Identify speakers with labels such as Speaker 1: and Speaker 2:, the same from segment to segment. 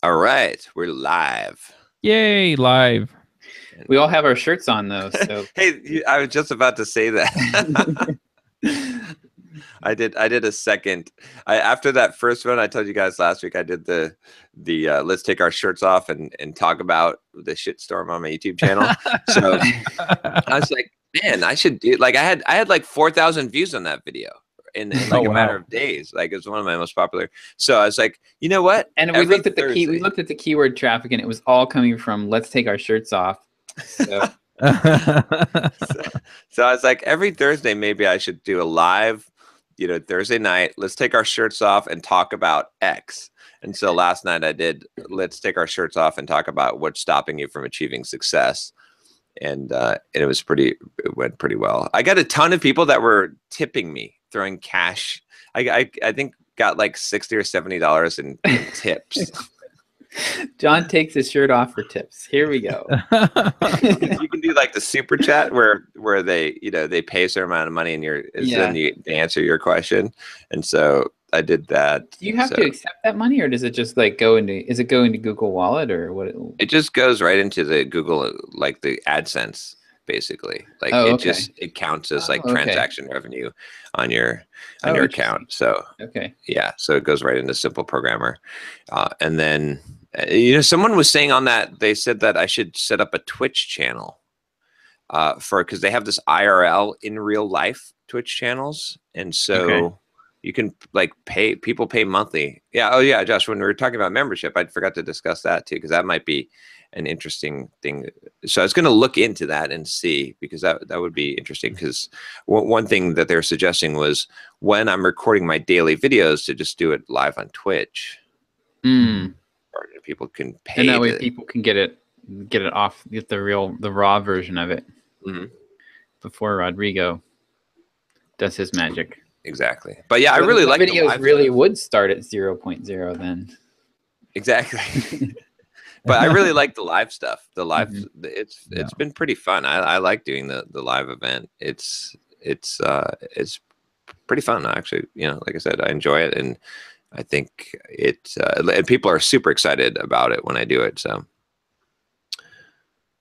Speaker 1: All right, we're live.
Speaker 2: Yay, live.
Speaker 3: We all have our shirts on though, so
Speaker 1: Hey, I was just about to say that. I did a second. After that first one, I told you guys last week, I did the let's take our shirts off and talk about the shitstorm on my YouTube channel. So I was like, man, I should do like I had like 4,000 views on that video in like a matter of days. Like, it was one of my most popular. So I was like, you know what?
Speaker 3: And we looked at the keyword traffic, and it was all coming from "let's take our shirts off." So.
Speaker 1: So I was like, every Thursday maybe I should do a live, Thursday night. Let's take our shirts off and talk about X. And so last night I did let's take our shirts off and talk about what's stopping you from achieving success. And it went pretty well. I got a ton of people that were tipping me, throwing cash. I think got like $60 or $70 in tips.
Speaker 3: John takes his shirt off for tips. Here we go.
Speaker 1: You can do like the super chat where they they pay a certain amount of money and then they answer your question. And so I did that.
Speaker 3: Do you have to accept that money, or does it just like go into Google Wallet, or what?
Speaker 1: It just goes right into the Google, like the AdSense, basically. Like it counts as like transaction revenue on your account. So yeah, so it goes right into Simple Programmer, and then someone was saying on that, they said that I should set up a Twitch channel because they have this IRL in real life Twitch channels, and so you can like pay monthly. Yeah. Oh yeah, Josh, when we were talking about membership, I forgot to discuss that too, because that might be an interesting thing. So I was going to look into that and see, because that would be interesting, because one thing that they were suggesting was when I'm recording my daily videos to just do it live on Twitch. Or people can pay,
Speaker 3: and that way people can get it off, get the raw version of it before Rodrigo does his magic.
Speaker 1: Exactly. But yeah, I really like
Speaker 3: videos. Really would start at 0.0 then.
Speaker 1: Exactly. But I really like the live stuff. The live, it's been pretty fun. I like doing the live event. It's pretty fun, actually. Like I said, I enjoy it, and I think and people are super excited about it when I do it. So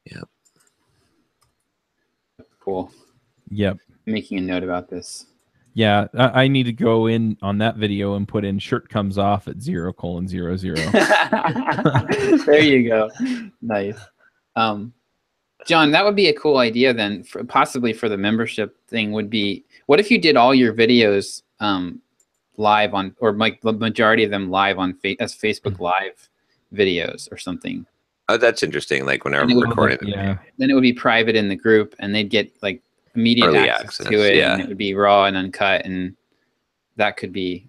Speaker 1: yeah,
Speaker 3: cool.
Speaker 2: Yep.
Speaker 3: Making a note about this.
Speaker 2: Yeah, I need to go in on that video and put in shirt comes off at 0:00.
Speaker 3: There you go. Nice. John, that would be a cool idea then, possibly for the membership thing. Would be, what if you did all your videos live on, or like the majority of them live on as Facebook Live videos or something?
Speaker 1: Oh, that's interesting. Like whenever I'm recording,
Speaker 3: then it would be private in the group, and they'd get like immediate access to it, and it would be raw and uncut, and that could be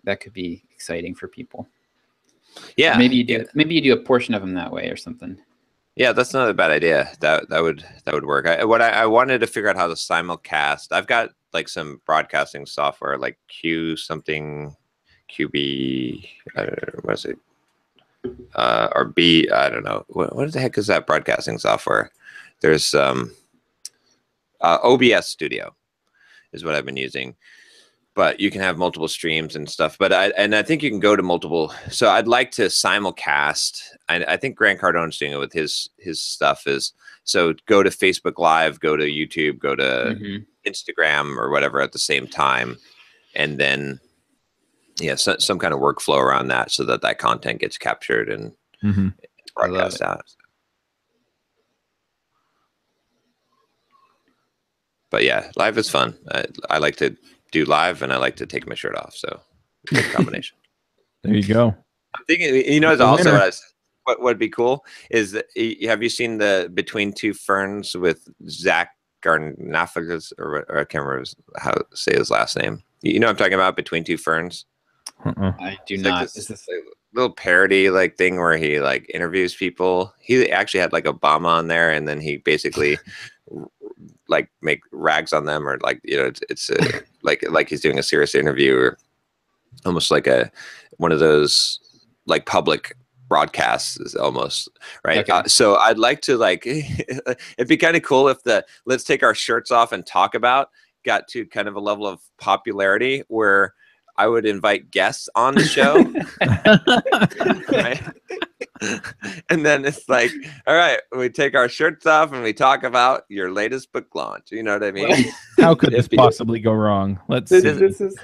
Speaker 3: exciting for people. Yeah, or maybe you do a portion of them that way or something.
Speaker 1: Yeah, that's not a bad idea. That would work. I wanted to figure out how to simulcast. I've got like some broadcasting software like QB, I don't know, what is it? Or B, I don't know. What the heck is that broadcasting software? There's OBS Studio is what I've been using, but you can have multiple streams and stuff. But I think you can go to multiple. So I'd like to simulcast. I think Grant Cardone's doing it with his stuff. So go to Facebook Live, go to YouTube, go to Instagram or whatever at the same time, and then some kind of workflow around that, so that content gets captured and broadcast out. But yeah, live is fun. I like to do live, and I like to take my shirt off. So good combination.
Speaker 2: There you go.
Speaker 1: I'm thinking, also what would be cool is that, have you seen the Between Two Ferns with Zach Galifianakis, or I can't remember how to say his last name. You know what I'm talking about? Between Two Ferns.
Speaker 3: I do not.
Speaker 1: Is this a little parody like thing where he like interviews people? He actually had like Obama on there, and then he basically like make rags on them, or like it's like he's doing a serious interview, or almost like one of those like public broadcasts is almost, right?
Speaker 3: Okay.
Speaker 1: So I'd like to it'd be kind of cool if the let's take our shirts off and talk about got to kind of a level of popularity where I would invite guests on the show. Right? And then it's like, all right, we take our shirts off and we talk about your latest book launch. You know what I mean?
Speaker 2: How could this possibly go wrong? Let's see.
Speaker 3: This is,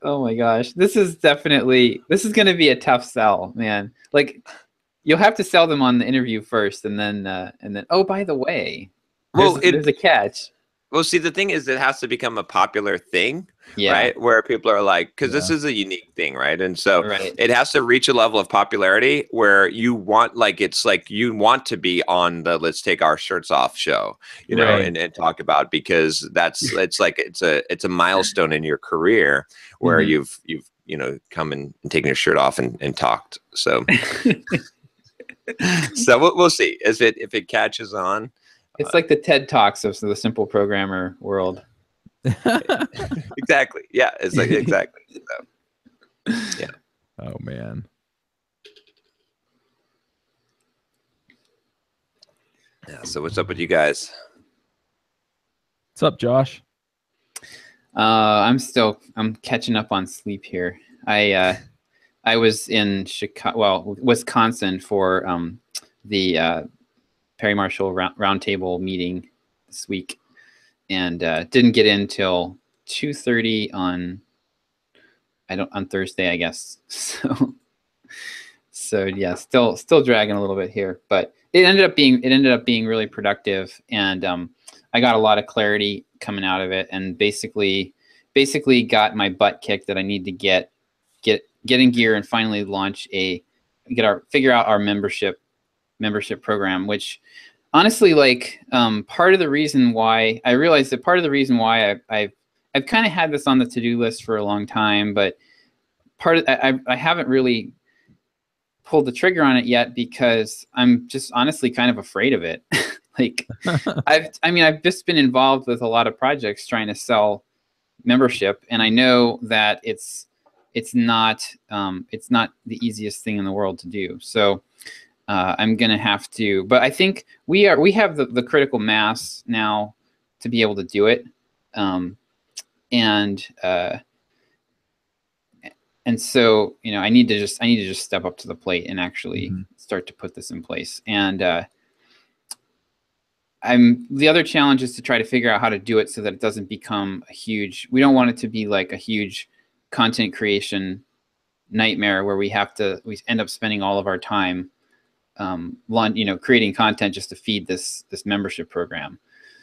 Speaker 3: oh my gosh, this is going to be a tough sell, man. Like, you'll have to sell them on the interview first, and then, oh, by the way, there's a catch.
Speaker 1: Well, see, the thing is, it has to become a popular thing, right? Where people are like, because this is a unique thing, right? And so it has to reach a level of popularity where you want, like, it's like you want to be on the "Let's Take Our Shirts Off" show, you know, and talk about, because it's like it's a milestone in your career where you've come and taken your shirt off and talked. So so we'll see if it catches on.
Speaker 3: It's like the TED Talks of the simple programmer world.
Speaker 1: Exactly. Yeah. It's like, exactly. So, yeah.
Speaker 2: Oh, man.
Speaker 1: Yeah. So what's up with you guys?
Speaker 2: What's up, Josh?
Speaker 3: I'm catching up on sleep here. I was in Wisconsin for the Perry Marshall roundtable meeting this week, and didn't get in till 2:30 on Thursday, I guess. So yeah, still dragging a little bit here, but it ended up being really productive, and I got a lot of clarity coming out of it, and basically got my butt kicked that I need to get in gear and finally launch figure out our membership program, which honestly, like, part of the reason why I realized that I've kind of had this on the to-do list for a long time, but I haven't really pulled the trigger on it yet because I'm just honestly kind of afraid of it. Like, I've just been involved with a lot of projects trying to sell membership, and I know that it's not the easiest thing in the world to do. So I'm gonna have to, but I think we have the critical mass now to be able to do it, and so I need to just step up to the plate and actually start to put this in place. And the other challenge is to try to figure out how to do it so that it doesn't become we don't want it to be like a huge content creation nightmare where we end up spending all of our time creating content just to feed this membership program.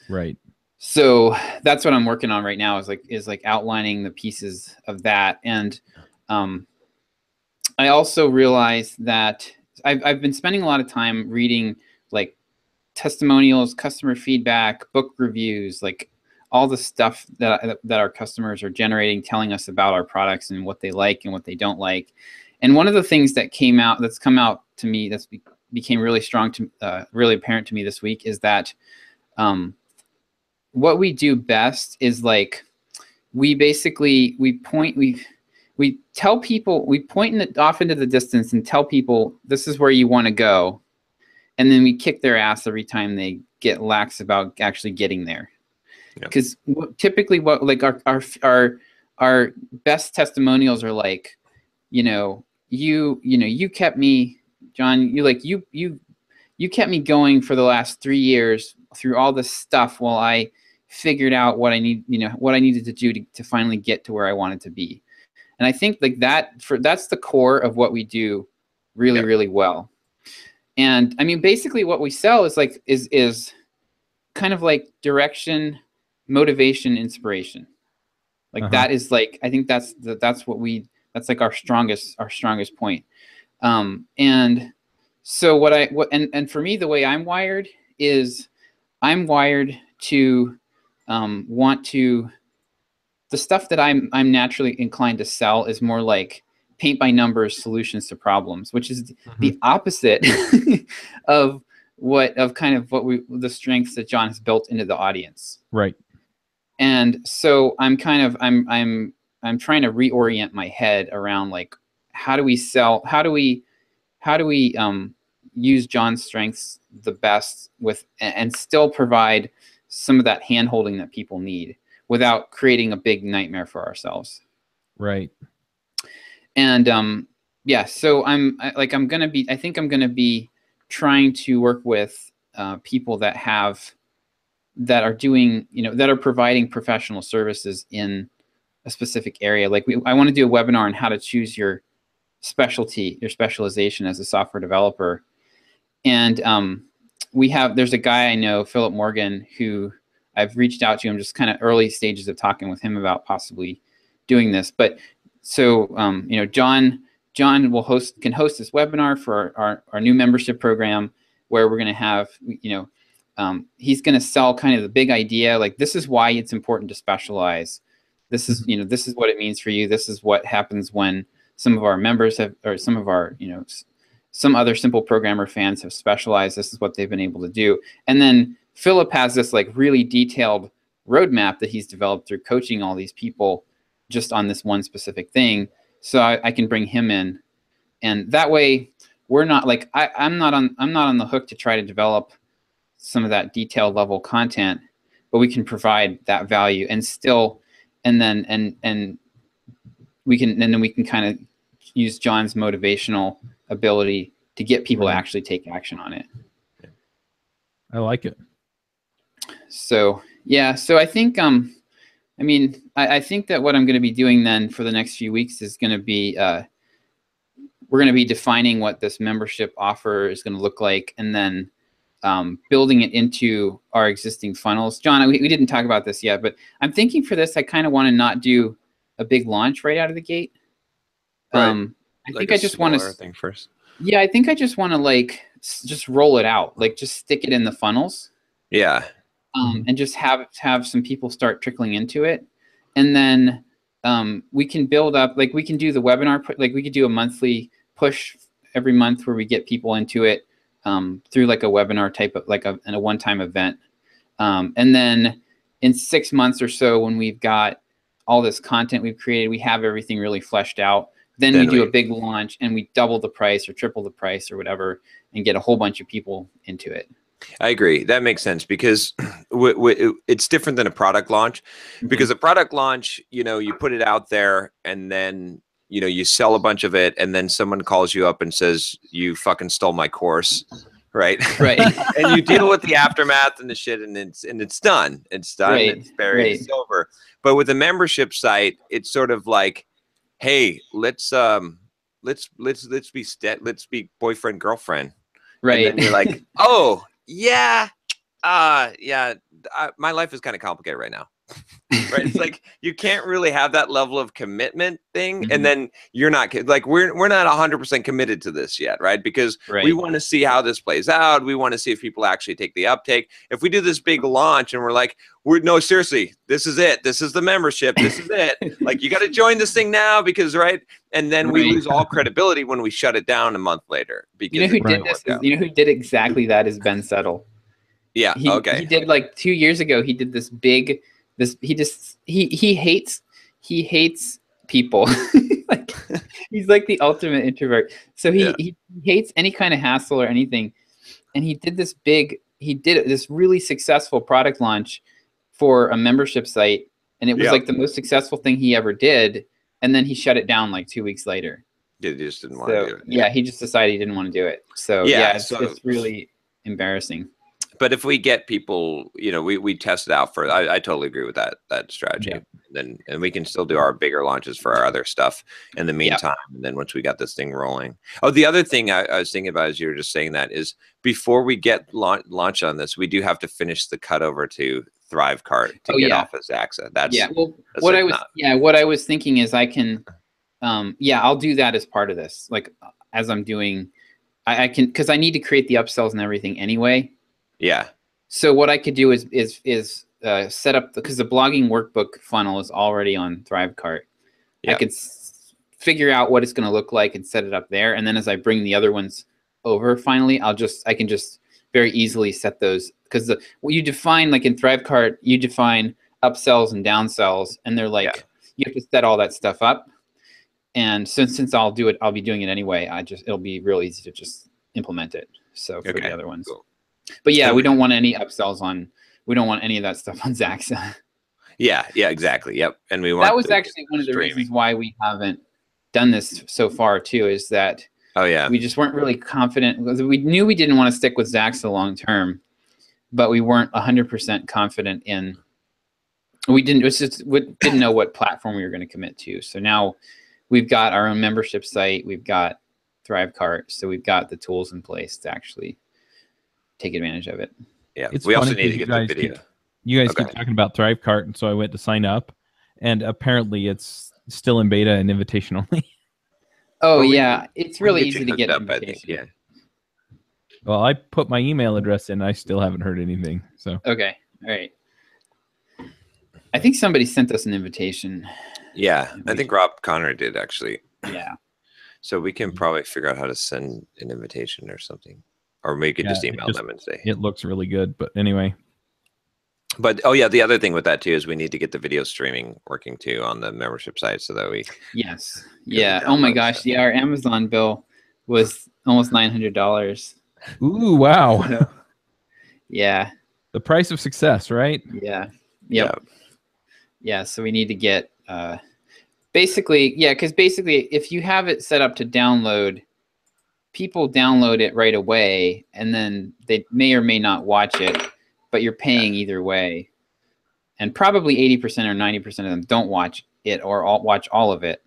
Speaker 2: Right.
Speaker 3: So that's what I'm working on right now, is outlining the pieces of that. And I also realized that I've been spending a lot of time reading like testimonials, customer feedback, book reviews, like all the stuff that our customers are generating, telling us about our products and what they like and what they don't like. And one of the things that's come out to me, became really really apparent to me this week, is that what we do best is, like, we tell people, we point off into the distance and tell people this is where you want to go, and then we kick their ass every time they get lax about actually getting there. Because typically, what, like, our best testimonials are like, you kept me, John, you kept me going for the last 3 years through all this stuff while I figured out what I needed to do to finally get to where I wanted to be. And I think like that's the core of what we do really, really well. And I mean, basically what we sell is kind of like direction, motivation, inspiration. Like that is like, I think that's like our strongest point. And so and for me, the way I'm wired is I'm wired to the stuff that I'm naturally inclined to sell is more like paint by numbers solutions to problems, which is the opposite of the strengths that John has built into the audience.
Speaker 2: Right.
Speaker 3: And so I'm trying to reorient my head around, like, how do we use John's strengths the best and still provide some of that hand holding that people need without creating a big nightmare for ourselves.
Speaker 2: Right.
Speaker 3: And Yeah. So I think I'm going to be trying to work with people that are doing, that are providing professional services in a specific area. Like I want to do a webinar on how to choose your specialty, your specialization as a software developer. And there's a guy I know, Philip Morgan, who I've reached out to. I'm just kind of early stages of talking with him about possibly doing this. But so, John can host this webinar for our new membership program, where we're going to have, he's going to sell kind of the big idea, like this is why it's important to specialize. This is, this is what it means for you. This is what happens when some of our members have, or some of our, some other Simple Programmer fans have specialized. This is what they've been able to do. And then Philip has this like really detailed roadmap that he's developed through coaching all these people just on this one specific thing. So I can bring him in, and that way we're not like, I'm not on the hook to try to develop some of that detailed level content, but we can provide that value and still, and then we can kind of use John's motivational ability to get people to actually take action on it.
Speaker 2: I like it.
Speaker 3: So yeah, so I think I think that what I'm going to be doing then for the next few weeks is going to be we're going to be defining what this membership offer is going to look like, and then building it into our existing funnels. John, we didn't talk about this yet, but I'm thinking for this, I kind of want to not do a big launch right out of the gate.
Speaker 1: Right.
Speaker 3: I think I just want to
Speaker 1: thing first.
Speaker 3: Yeah, I think I just want to like just roll it out, like just stick it in the funnels.
Speaker 1: Yeah.
Speaker 3: And just have some people start trickling into it, and then we can build up. Like we can do the webinar, like we could do a monthly push every month where we get people into it through like a webinar type of like a one-time event, and then in 6 months or so, when we've got all this content we've created, we have everything really fleshed out. Then we do a big launch and we double the price or triple the price or whatever, and get a whole bunch of people into it.
Speaker 1: I agree. That makes sense, because it's different than a product launch, because a product launch, you put it out there and then, you sell a bunch of it, and then someone calls you up and says, you fucking stole my course. Right.
Speaker 3: Right.
Speaker 1: And you deal with the aftermath and the shit, and it's done. It's done.
Speaker 3: Right.
Speaker 1: It's buried. It's over. But with a membership site, it's sort of like, hey, let's be boyfriend, girlfriend.
Speaker 3: Right.
Speaker 1: And then you're like, oh, yeah, my life is kind of complicated right now. Right? It's like you can't really have that level of commitment thing, and then you're not like we're not 100% committed to this yet, right? Because we want to see how this plays out. We want to see if people actually take the uptake. If we do this big launch and we're like, no, seriously, this is it. This is the membership. This is it. Like, you got to join this thing now, because and then we lose all credibility when we shut it down a month later. Because
Speaker 3: you know who did this? You know who did exactly that is Ben Settle.
Speaker 1: Yeah.
Speaker 3: He did like 2 years ago. He did this big. He hates people. Like he's like the ultimate introvert. So he hates any kind of hassle or anything. And he did this really successful product launch for a membership site, and it was like the most successful thing he ever did. And then he shut it down like 2 weeks later.
Speaker 1: He just didn't want to do it.
Speaker 3: Yeah, he just decided he didn't want to do it. So it's really embarrassing.
Speaker 1: But if we get people, we test it out for. I totally agree with that strategy. Yeah. And we can still do our bigger launches for our other stuff in the meantime. Yeah. And then once we got this thing rolling. Oh, the other thing I was thinking about as you were just saying that is, before we get launch on this, we do have to finish the cut over to Thrivecart to get off of Zaxa. That's
Speaker 3: what I was thinking is I can, I'll do that as part of this. Like as I'm doing, I can, because I need to create the upsells and everything anyway.
Speaker 1: Yeah.
Speaker 3: So what I could do is set up, because the blogging workbook funnel is already on Thrivecart. I could figure out what it's going to look like and set it up there. And then as I bring the other ones over, finally, I can just very easily set those, because you define, like in Thrivecart, you define upsells and downsells, and they're like, you have to set all that stuff up. And since I'll be doing it anyway, it'll be real easy to just implement it. So for the other ones. Cool. But yeah, we don't want any upsells we don't want any of that stuff on Zaxa.
Speaker 1: Yeah, exactly. Yep. And that
Speaker 3: was actually one of the reasons why we haven't done this so far too, is that we just weren't really confident, because we knew we didn't want to stick with Zaxta long term, but we weren't 100% confident in. We didn't know what platform we were going to commit to. So now we've got our own membership site. We've got Thrivecart, so we've got the tools in place to actually take advantage of it.
Speaker 1: Yeah, we also need to get the video.
Speaker 2: You guys keep talking about Thrivecart, and so I went to sign up, and apparently it's still in beta and invitation only.
Speaker 3: Oh yeah, it's really easy to get up, I think.
Speaker 1: Yeah.
Speaker 2: Well, I put my email address in. I still haven't heard anything. So
Speaker 3: okay, all right. I think somebody sent us an invitation.
Speaker 1: Yeah, I think Rob Connor did actually.
Speaker 3: Yeah.
Speaker 1: So we can probably figure out how to send an invitation or something, or we could just email them and say.
Speaker 2: It looks really good, but anyway.
Speaker 1: But oh yeah, the other thing with that too is we need to get the video streaming working too on the membership site, so that we.
Speaker 3: Yes. Yeah. Oh my gosh. Yeah, our Amazon bill was almost $900.
Speaker 2: Ooh! Wow.
Speaker 3: Yeah.
Speaker 2: The price of success, right?
Speaker 3: Yeah. Yep. Yeah. So we need to get basically, because basically, if you have it set up to download, people download it right away, and then they may or may not watch it, but you're paying either way. And probably 80% or 90% of them don't watch it or watch all of it.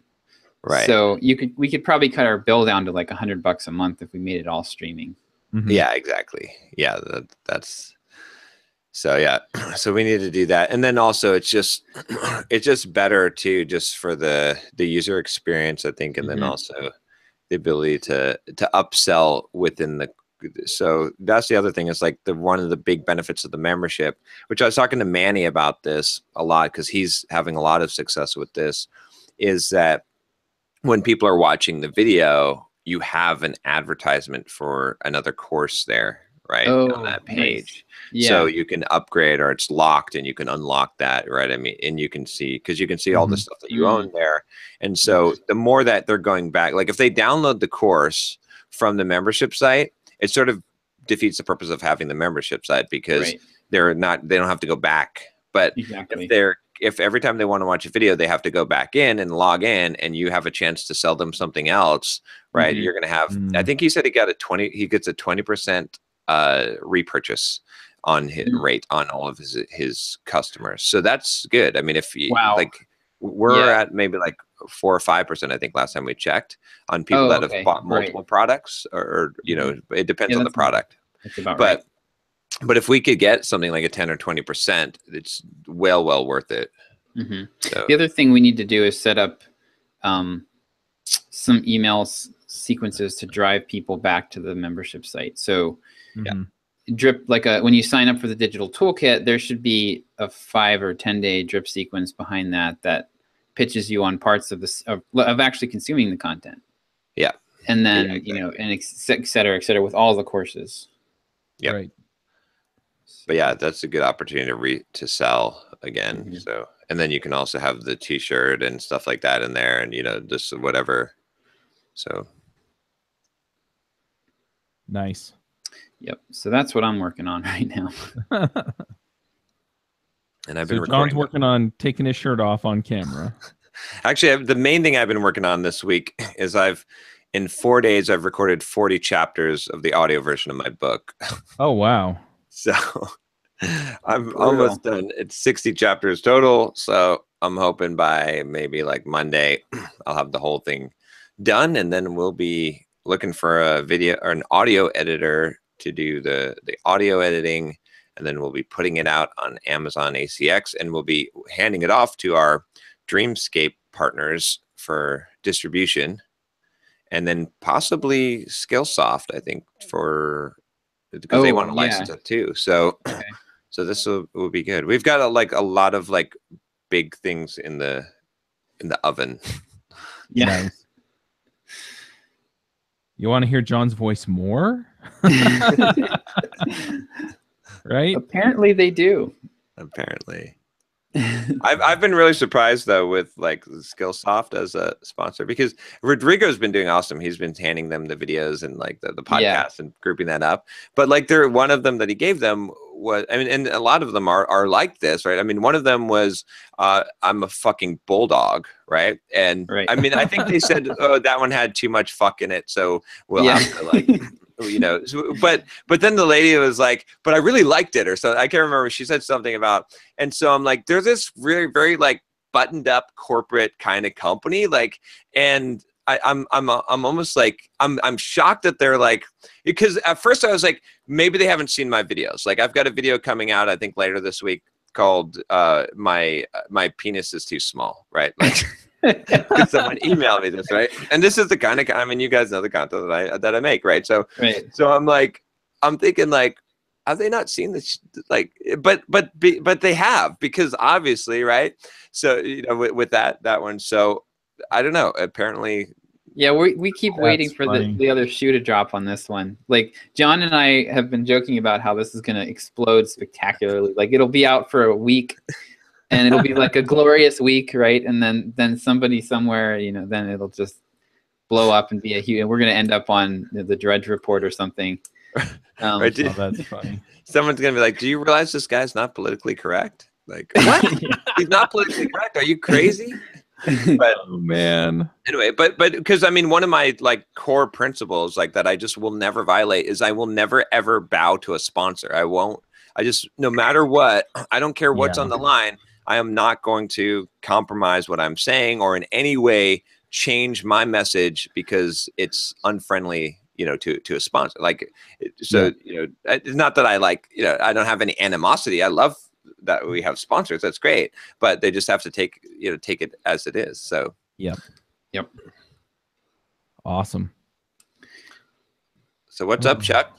Speaker 1: Right.
Speaker 3: So we could probably cut our bill down to like $100 a month if we made it all streaming.
Speaker 2: Mm-hmm.
Speaker 1: Yeah, exactly. Yeah, that's. So yeah, so we need to do that, and then also it's just better too, just for the user experience, I think, and then also the ability to upsell within the. So that's the other thing. Is like one of the big benefits of the membership, which I was talking to Manny about this a lot because he's having a lot of success with this, is that when people are watching the video, you have an advertisement for another course there, right, on that page. Nice. Yeah. So you can upgrade, or it's locked and you can unlock that, right? I mean, and you can see, because you can see all the stuff that you own there. And so the more that they're going back, like if they download the course from the membership site, it sort of defeats the purpose of having the membership site, because they don't have to go back. But if every time they want to watch a video, they have to go back in and log in, and you have a chance to sell them something else, right? You're going to have, I think he said he gets a 20% repurchase on his rate on all of his customers. So that's good. I mean, if you like, we're at maybe like 4 or 5%, I think last time we checked, on people that have bought multiple products, or you know, it depends on the product.
Speaker 3: That's about right.
Speaker 1: But if we could get something like a 10 or 20%, it's well worth it. So.
Speaker 3: The other thing we need to do is set up some email sequences to drive people back to the membership site. So drip, like when you sign up for the digital toolkit, there should be a 5 or 10 day drip sequence behind that pitches you on parts of of actually consuming the content. Yeah. And then, exactly. You know, and et cetera, with all the courses.
Speaker 1: Yeah. Right. But yeah, that's a good opportunity to sell again. So, and then you can also have the t-shirt and stuff like that in there, and, you know, just whatever. So.
Speaker 2: Nice.
Speaker 3: Yep. So that's what I'm working on right now.
Speaker 1: And I've been recording.
Speaker 2: John's working on taking his shirt off on camera.
Speaker 1: Actually, the main thing I've been working on this week is in 4 days, I've recorded 40 chapters of the audio version of my book.
Speaker 2: Oh, wow.
Speaker 1: So I'm almost done. It's 60 chapters total. So I'm hoping by maybe like Monday, I'll have the whole thing done. And then we'll be looking for a video or an audio editor to do the audio editing. And then we'll be putting it out on Amazon ACX, and we'll be handing it off to our Dreamscape partners for distribution, and then possibly Skillsoft, I think, because they want to license it too. So, so this will be good. We've got a lot of like big things in the oven.
Speaker 3: Yeah.
Speaker 2: Nice. You want to hear John's voice more? Right?
Speaker 3: Apparently they do.
Speaker 1: Apparently. I've been really surprised though with like Skillsoft as a sponsor, because Rodrigo's been doing awesome. He's been handing them the videos and like the podcast and grouping that up. But like one of them that he gave them was, I mean, and a lot of them are like this, right? I mean, one of them was I'm a fucking bulldog, right? And I mean, I think they said, oh, that one had too much fuck in it, so we'll have to like. You know, but then the lady was like, but I really liked it, or so. I can't remember. She said something about, and so I'm like, there's this really very like buttoned up corporate kind of company, like, and I'm almost like I'm shocked that they're like, because at first I was like, maybe they haven't seen my videos. Like I've got a video coming out, I think later this week, called my penis is too small, right? Like. Someone emailed me this, right? And this is the kind of, I mean, you guys know the content that I make, right? So I'm like, I'm thinking like, have they not seen this? Like, but they have, because obviously, right? So you know, with that one, so I don't know. Apparently,
Speaker 3: yeah, we keep waiting for the other shoe to drop on this one. Like John and I have been joking about how this is going to explode spectacularly. Like it'll be out for a week. And it'll be like a glorious week, right? And then somebody somewhere, you know, then it'll just blow up and be a huge. And we're gonna end up on the Drudge Report or something.
Speaker 1: Right,
Speaker 2: that's funny.
Speaker 1: Someone's gonna be like, "Do you realize this guy's not politically correct? Like, what? He's not politically correct? Are you crazy?" But,
Speaker 2: oh man.
Speaker 1: Anyway, but because I mean, one of my like core principles, like that I just will never violate, is I will never ever bow to a sponsor. I won't. I just, no matter what, I don't care what's on the line. I am not going to compromise what I'm saying or in any way change my message because it's unfriendly, you know, to a sponsor. Like, so, you know, it's not that I like, you know, I don't have any animosity. I love that we have sponsors. That's great. But they just have to take it as it is. So,
Speaker 3: Yep.
Speaker 2: Awesome.
Speaker 1: So what's up, Chuck?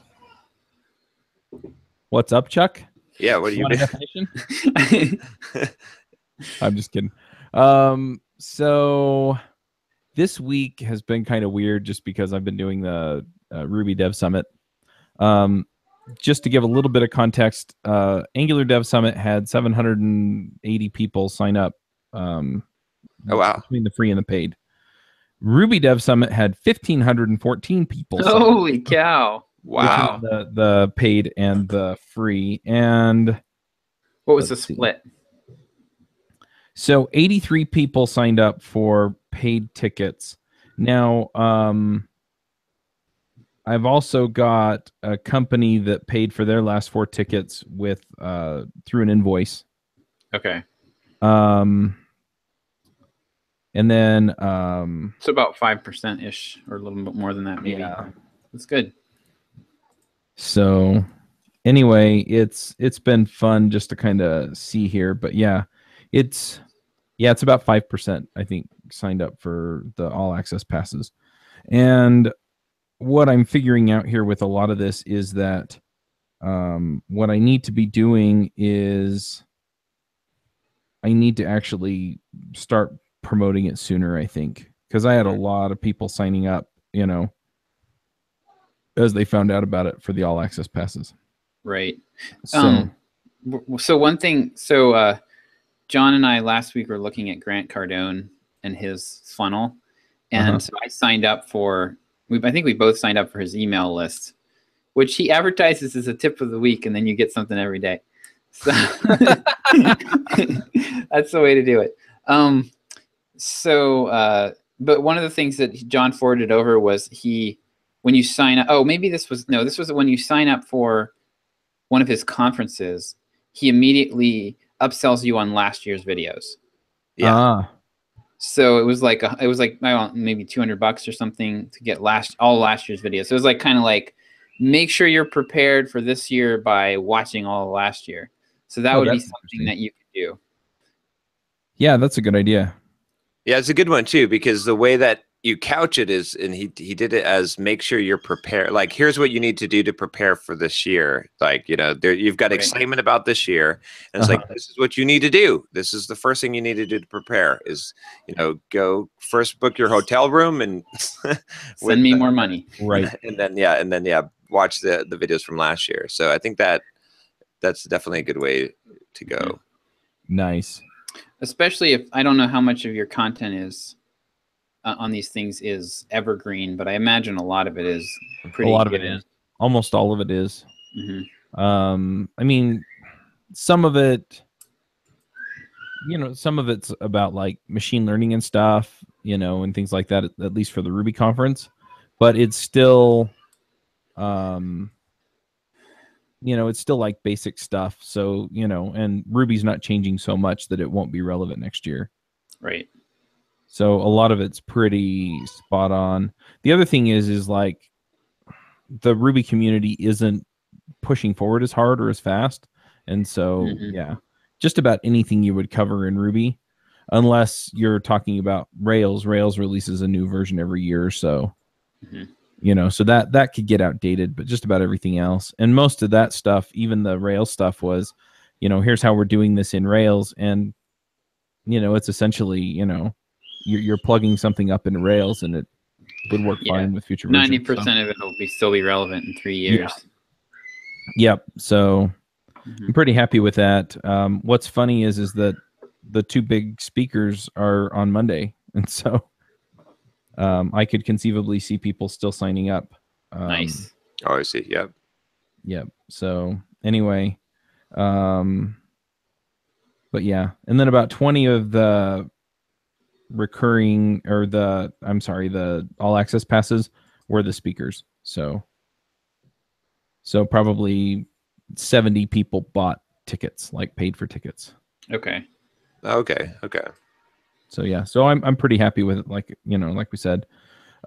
Speaker 2: What's up, Chuck?
Speaker 1: Yeah, what do you
Speaker 2: mean? I'm just kidding. So this week has been kind of weird just because I've been doing the Ruby Dev Summit. Just to give a little bit of context, Angular Dev Summit had 780 people sign up.
Speaker 1: Oh, wow.
Speaker 2: Between the free and the paid. Ruby Dev Summit had 1,514 people.
Speaker 3: Holy cow.
Speaker 1: Wow.
Speaker 2: The paid and the free. And
Speaker 3: what was the split?
Speaker 2: So 83 people signed up for paid tickets. Now, I've also got a company that paid for their last 4 tickets with through an invoice.
Speaker 3: Okay.
Speaker 2: And then
Speaker 3: so about 5% ish, or a little bit more than that, maybe. Yeah. That's good.
Speaker 2: So anyway, it's been fun just to kind of see here, but it's about 5%, I think, signed up for the all access passes. And what I'm figuring out here with a lot of this is that what I need to be doing is I need to actually start promoting it sooner, I think, because I had a lot of people signing up, you know, as they found out about it for the all access passes.
Speaker 3: Right. So one thing, John and I last week were looking at Grant Cardone and his funnel. And so I signed up for, I think we both signed up for his email list, which he advertises as a tip of the week, and then you get something every day. So that's the way to do it. But one of the things that John forwarded over was when you sign up, this was when you sign up for one of his conferences, he immediately upsells you on last year's videos.
Speaker 1: Yeah.
Speaker 3: So it was like I don't know, maybe $200 or something to get all last year's videos. So it was like kind of like, make sure you're prepared for this year by watching all of last year. So that would be something that you could do.
Speaker 2: Yeah, that's a good idea.
Speaker 1: Yeah, it's a good one too, because the way that you couch it is, and he did it as, make sure you're prepared. Like, here's what you need to do to prepare for this year. Like, you know, you've got excitement about this year, and it's like, this is what you need to do. This is the first thing you need to do to prepare is, you know, go first book your hotel room and
Speaker 3: send me more money.
Speaker 2: Right.
Speaker 1: And then watch the videos from last year. So I think that's definitely a good way to go.
Speaker 2: Nice.
Speaker 3: Especially if I don't know how much of your content is on these things is evergreen, but I imagine a lot of it is pretty.
Speaker 2: A lot of it is. Almost all of it is.
Speaker 3: Mm-hmm.
Speaker 2: I mean, some of it, you know, some of it's about like machine learning and stuff, you know, and things like that, at least for the Ruby conference, but it's still, you know, it's still like basic stuff. So, you know, and Ruby's not changing so much that it won't be relevant next year.
Speaker 3: Right.
Speaker 2: So a lot of it's pretty spot on. The other thing is like the Ruby community isn't pushing forward as hard or as fast. And so, yeah, just about anything you would cover in Ruby, unless you're talking about Rails. Rails releases a new version every year or so. You know, so that could get outdated, but just about everything else. And most of that stuff, even the Rails stuff, was, you know, here's how we're doing this in Rails. And, you know, it's essentially, you know, you're plugging something up into Rails and it would work fine with future versions.
Speaker 3: 90% of it will still be relevant in 3 years.
Speaker 2: Yeah. Yep. So I'm pretty happy with that. What's funny is that the two big speakers are on Monday. And so I could conceivably see people still signing up.
Speaker 3: Nice.
Speaker 1: Oh, I see. Yep.
Speaker 2: Yep. So anyway, but yeah. And then about 20 of the recurring or the all access passes were the speakers. So probably 70 people bought tickets, like paid for tickets.
Speaker 3: Okay.
Speaker 2: So yeah, so I'm pretty happy with it. Like, you know, like we said,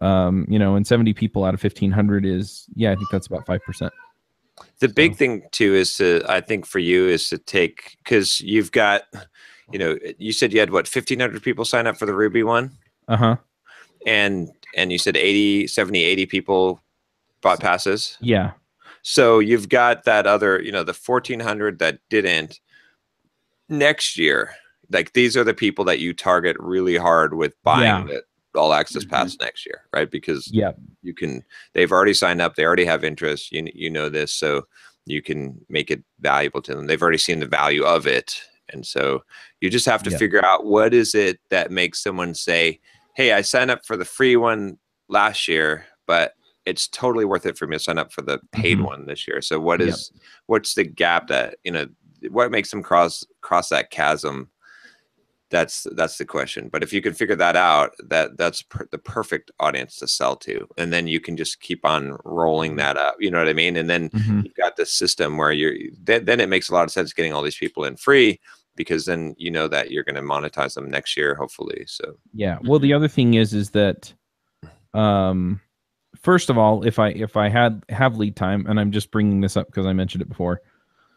Speaker 2: you know, and 70 people out of 1,500 is, yeah, I think that's about 5%.
Speaker 1: The big thing too is I think for you is to take, because you've got, you know, you said you had what, 1,500 people sign up for the Ruby one? And you said 70, 80 people bought passes?
Speaker 2: Yeah.
Speaker 1: So you've got that other, you know, the 1,400 that didn't. Next year, like these are the people that you target really hard with buying the all access pass next year, right? Because they've already signed up, they already have interest, you know this, so you can make it valuable to them. They've already seen the value of it. And so you just have to figure out what is it that makes someone say, hey, I signed up for the free one last year, but it's totally worth it for me to sign up for the paid one this year. So what's the gap that, you know, what makes them cross that chasm? That's the question. But if you can figure that out, that's the perfect audience to sell to. And then you can just keep on rolling that up. You know what I mean? And then you've got this system where then it makes a lot of sense getting all these people in free, because then you know that you're going to monetize them next year, hopefully. So
Speaker 2: yeah. Well, the other thing is that, first of all, if I have lead time, and I'm just bringing this up because I mentioned it before,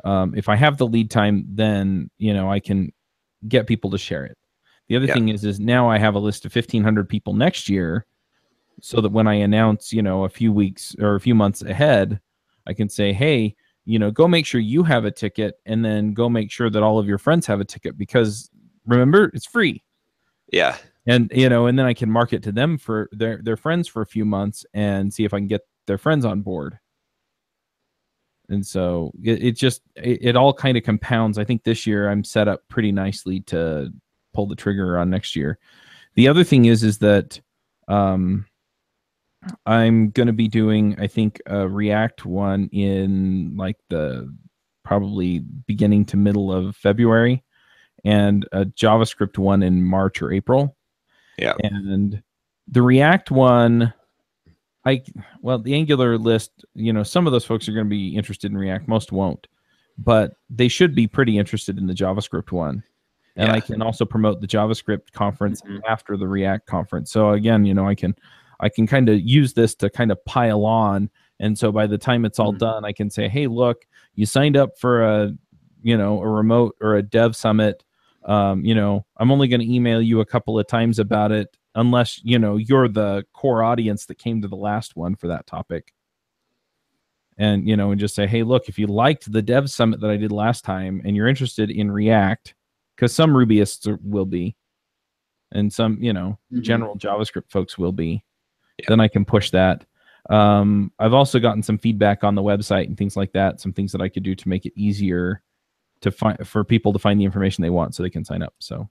Speaker 2: if I have the lead time, then, you know, I can get people to share it. The other thing is now I have a list of 1,500 people next year, so that when I announce, you know, a few weeks or a few months ahead, I can say, hey, you know, go make sure you have a ticket, and then go make sure that all of your friends have a ticket, because remember, it's free.
Speaker 1: Yeah.
Speaker 2: And, you know, and then I can market to them for their friends for a few months and see if I can get their friends on board. And so it all kind of compounds. I think this year I'm set up pretty nicely to pull the trigger on next year. The other thing is that I'm going to be doing, I think, a React one in like the probably beginning to middle of February, and a JavaScript one in March or April.
Speaker 1: Yeah.
Speaker 2: And the React one, the Angular list, you know, some of those folks are going to be interested in React, most won't, but they should be pretty interested in the JavaScript one. And I can also promote the JavaScript conference after the React conference. So again, you know, I can kind of use this to kind of pile on. And so by the time it's all done, I can say, hey, look, you signed up for a remote or a dev summit. You know, I'm only going to email you a couple of times about it, unless, you know, you're the core audience that came to the last one for that topic. And, you know, and just say, hey, look, if you liked the dev summit that I did last time and you're interested in React, because some Rubyists will be, and some, you know, general JavaScript folks will be, then I can push that. I've also gotten some feedback on the website and things like that, some things that I could do to make it easier for people to find the information they want so they can sign up. So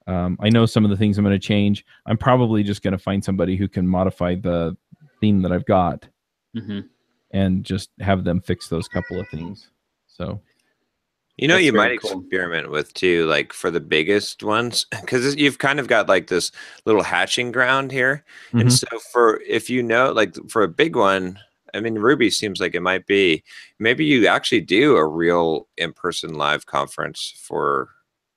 Speaker 2: I know some of the things I'm going to change. I'm probably just going to find somebody who can modify the theme that I've got and just have them fix those couple of things. So,
Speaker 1: you know, you might experiment with too, like for the biggest ones, because you've kind of got like this little hatching ground here. And so if you know, like for a big one, I mean, Ruby seems like it might be, maybe you actually do a real in-person live conference for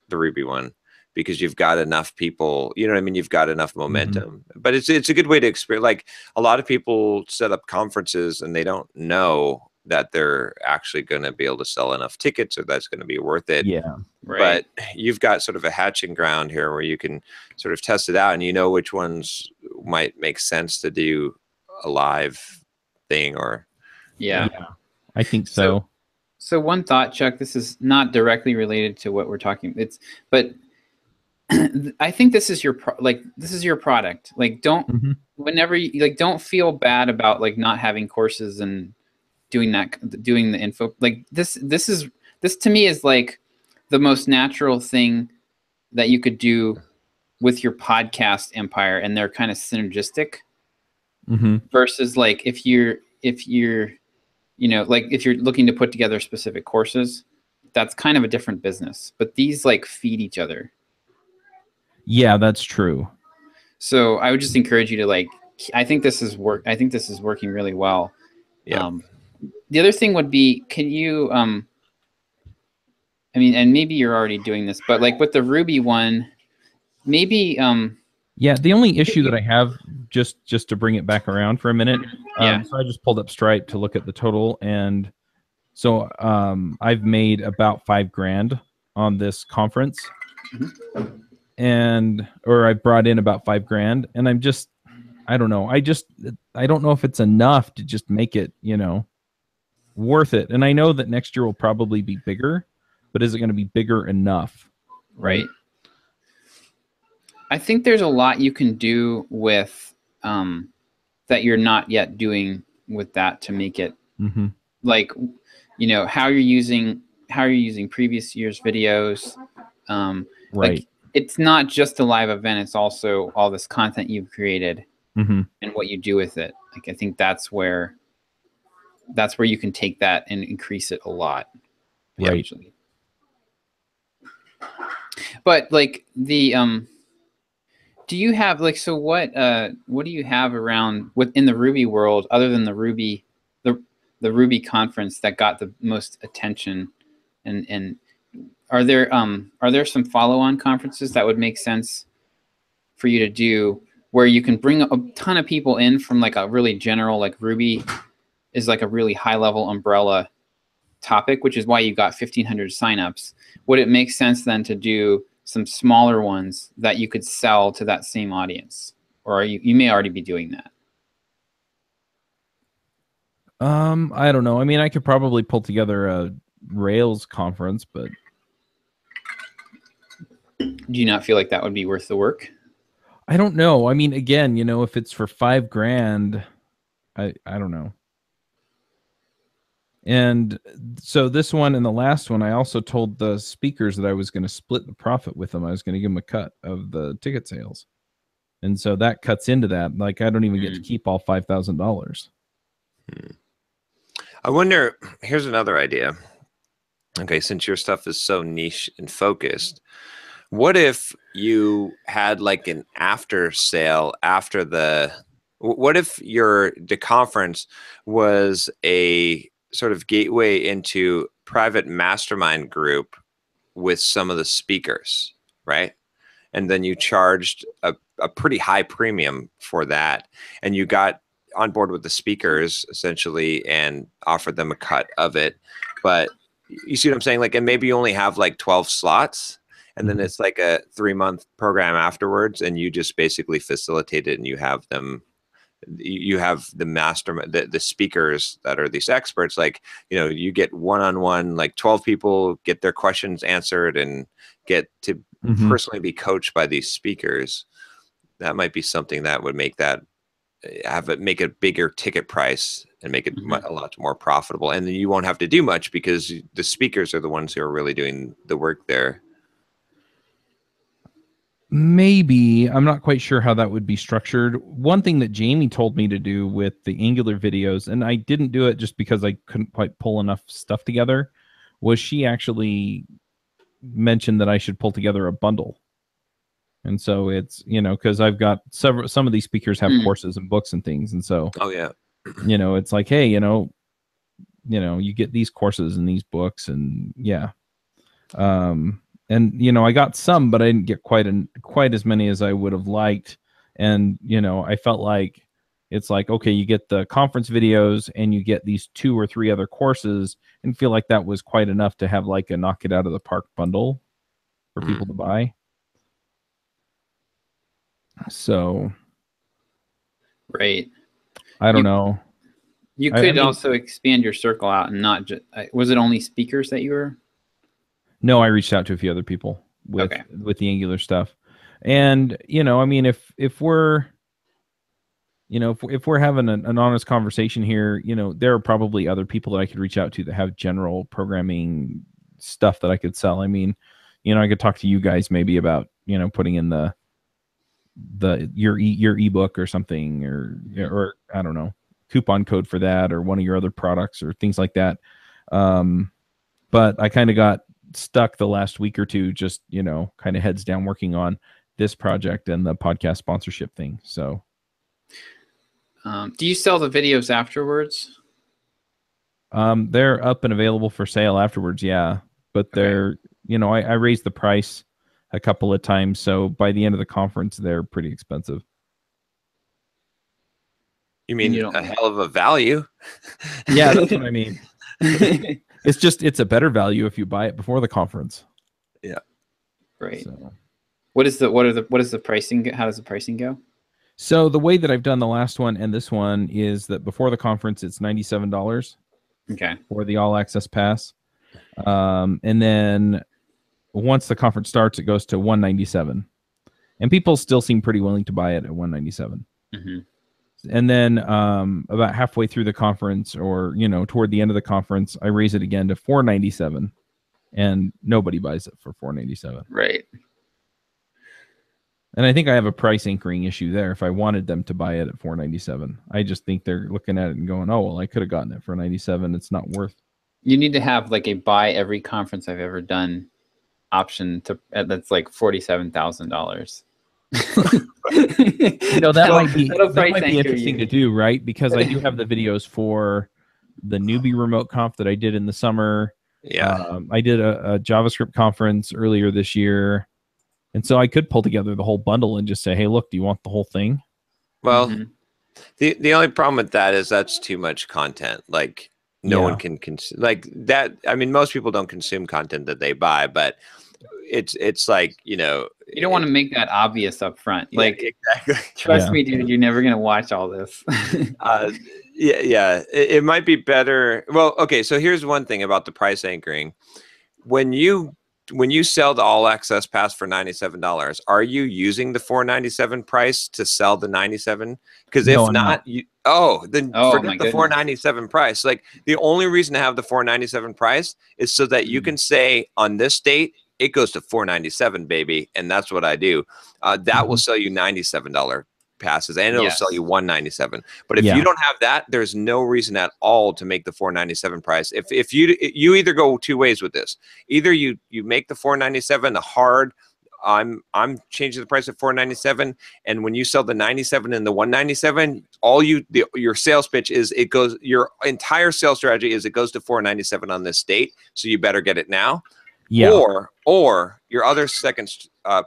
Speaker 1: the Ruby one, because you've got enough people, you know what I mean? You've got enough momentum, but it's a good way to experience. Like a lot of people set up conferences and they don't know that they're actually going to be able to sell enough tickets or that's going to be worth it.
Speaker 2: Yeah.
Speaker 1: Right. But you've got sort of a hatching ground here where you can sort of test it out and you know which ones might make sense to do a live thing or.
Speaker 3: Yeah.
Speaker 2: I think so.
Speaker 3: So one thought, Chuck, this is not directly related to what we're talking. But I think this is your this is your product. Like whenever you like, don't feel bad about like not having courses and doing the info. Like this to me is like the most natural thing that you could do with your podcast empire, and they're kind of synergistic. Versus like if you're you know, like if you're looking to put together specific courses, that's kind of a different business. But these like feed each other.
Speaker 2: Yeah, that's true.
Speaker 3: So I would just encourage you to like, I think this is working really well.
Speaker 1: Yeah.
Speaker 3: The other thing would be, can you, I mean, and maybe you're already doing this, but like with the Ruby one, maybe,
Speaker 2: yeah, the only issue that I have, just to bring it back around for a minute, so I just pulled up Stripe to look at the total, and so I've made about $5,000 on this conference, or I brought in about $5,000, and I don't know, I don't know if it's enough to just make it, you know, worth it. And I know that next year will probably be bigger, but is it going to be bigger enough?
Speaker 3: Right. I think there's a lot you can do with that you're not yet doing with that to make it like, you know, how you're using previous year's videos.
Speaker 2: Right.
Speaker 3: Like, it's not just a live event; it's also all this content you've created and what you do with it. Like, I think that's where you can take that and increase it a lot.
Speaker 2: Right.
Speaker 3: But like the do you have like, so what do you have around within the Ruby world other than the Ruby conference that got the most attention, and are there some follow-on conferences that would make sense for you to do where you can bring a ton of people in from like a really general, like Ruby is like a really high level umbrella topic, which is why you got 1,500 signups. Would it make sense then to do some smaller ones that you could sell to that same audience, or you may already be doing that?
Speaker 2: I don't know. I mean, I could probably pull together a Rails conference, but
Speaker 3: do you not feel like that would be worth the work?
Speaker 2: I don't know. I mean, again, you know, if it's for $5,000, I don't know. And so this one and the last one, I also told the speakers that I was going to split the profit with them. I was going to give them a cut of the ticket sales. And so that cuts into that. Like, I don't even get to keep all $5,000.
Speaker 1: I wonder, here's another idea. Okay, since your stuff is so niche and focused, what if you had like an after sale after what if the conference was a sort of gateway into private mastermind group with some of the speakers, right? And then you charged a pretty high premium for that, and you got on board with the speakers essentially and offered them a cut of it. But you see what I'm saying? Like, and maybe you only have like 12 slots, and then it's like a 3-month program afterwards, and you just basically facilitate it, and you have the mastermind, the speakers that are these experts. Like, you know, you get one-on-one, like 12 people get their questions answered and get to personally be coached by these speakers. That might be something that would make that have it make a bigger ticket price and make it a lot more profitable. And then you won't have to do much because the speakers are the ones who are really doing the work there.
Speaker 2: Maybe. I'm not quite sure how that would be structured. One thing that Jamie told me to do with the Angular videos, and I didn't do it just because I couldn't quite pull enough stuff together, was she actually mentioned that I should pull together a bundle. And so it's, you know, because I've got some of these speakers have courses and books and things. And so, you know, it's like, hey, you know, you get these courses and these books and yeah. And, you know, I got some, but I didn't get quite as many as I would have liked. And, you know, I felt like it's like, okay, you get the conference videos and you get these 2 or 3 other courses, and feel like that was quite enough to have like a knock it out of the park bundle for people to buy. So.
Speaker 3: Right.
Speaker 2: I don't know.
Speaker 3: You could also expand your circle out and not just, was it only speakers that you were?
Speaker 2: No, I reached out to a few other people with the Angular stuff. And, you know, I mean, if we're, you know, if we're having an honest conversation here, you know, there are probably other people that I could reach out to that have general programming stuff that I could sell. I mean, you know, I could talk to you guys maybe about, you know, putting in your ebook or something, or I don't know, coupon code for that, or one of your other products or things like that. But I kind of got stuck the last week or two, just, you know, kind of heads down working on this project and the podcast sponsorship thing. So,
Speaker 3: do you sell the videos afterwards?
Speaker 2: They're up and available for sale afterwards. Yeah. But they're, you know, I raised the price a couple of times. So by the end of the conference, they're pretty expensive.
Speaker 1: You mean a hell of a value?
Speaker 2: Yeah, that's what I mean. It's a better value if you buy it before the conference.
Speaker 1: Yeah.
Speaker 3: Right. So. What is the pricing? How does the pricing go?
Speaker 2: So the way that I've done the last one and this one is that before the conference, it's $97.
Speaker 3: Okay.
Speaker 2: For the all access pass. And then once the conference starts, it goes to $197. And people still seem pretty willing to buy it at $197.
Speaker 3: Mm-hmm.
Speaker 2: And then about halfway through the conference, or, you know, toward the end of the conference, I raise it again to $497, and nobody buys it for $497.
Speaker 3: Right.
Speaker 2: And I think I have a price anchoring issue there. If I wanted them to buy it at $497, I just think they're looking at it and going, "Oh, well, I could have gotten it for $97. It's not worth."
Speaker 3: You need to have like a buy every conference I've ever done option that's like $47,000.
Speaker 2: You know, that might be interesting to do, right? Because I do have the videos for the newbie remote conf that I did in the summer.
Speaker 1: Yeah.
Speaker 2: I did a JavaScript conference earlier this year. And so I could pull together the whole bundle and just say, hey, look, do you want the whole thing?
Speaker 1: Well, the only problem with that is that's too much content. Like no one can consume like that. I mean, most people don't consume content that they buy, but it's like, you know,
Speaker 3: you don't want to make that obvious up front.
Speaker 1: Yeah,
Speaker 3: like,
Speaker 1: exactly.
Speaker 3: Trust me, dude, you're never going to watch all this.
Speaker 1: It might be better. Well, okay. So here's one thing about the price anchoring. When you sell the all access pass for $97, are you using the $497 price to sell the $97? Because if not, forget the $497 price. Like the only reason to have the $497 price is so that you can say on this date, it goes to $497, baby. And that's what I do. That will sell you $97 passes, and it'll sell you $197. But if you don't have that, there's no reason at all to make the $497 price. If you either go two ways with this. Either you make the $497 the hard, I'm changing the price at $497, and when you sell the $97 and the $197, your sales pitch is your entire sales strategy is it goes to $497 on this date, so you better get it now. Yeah. Or your other second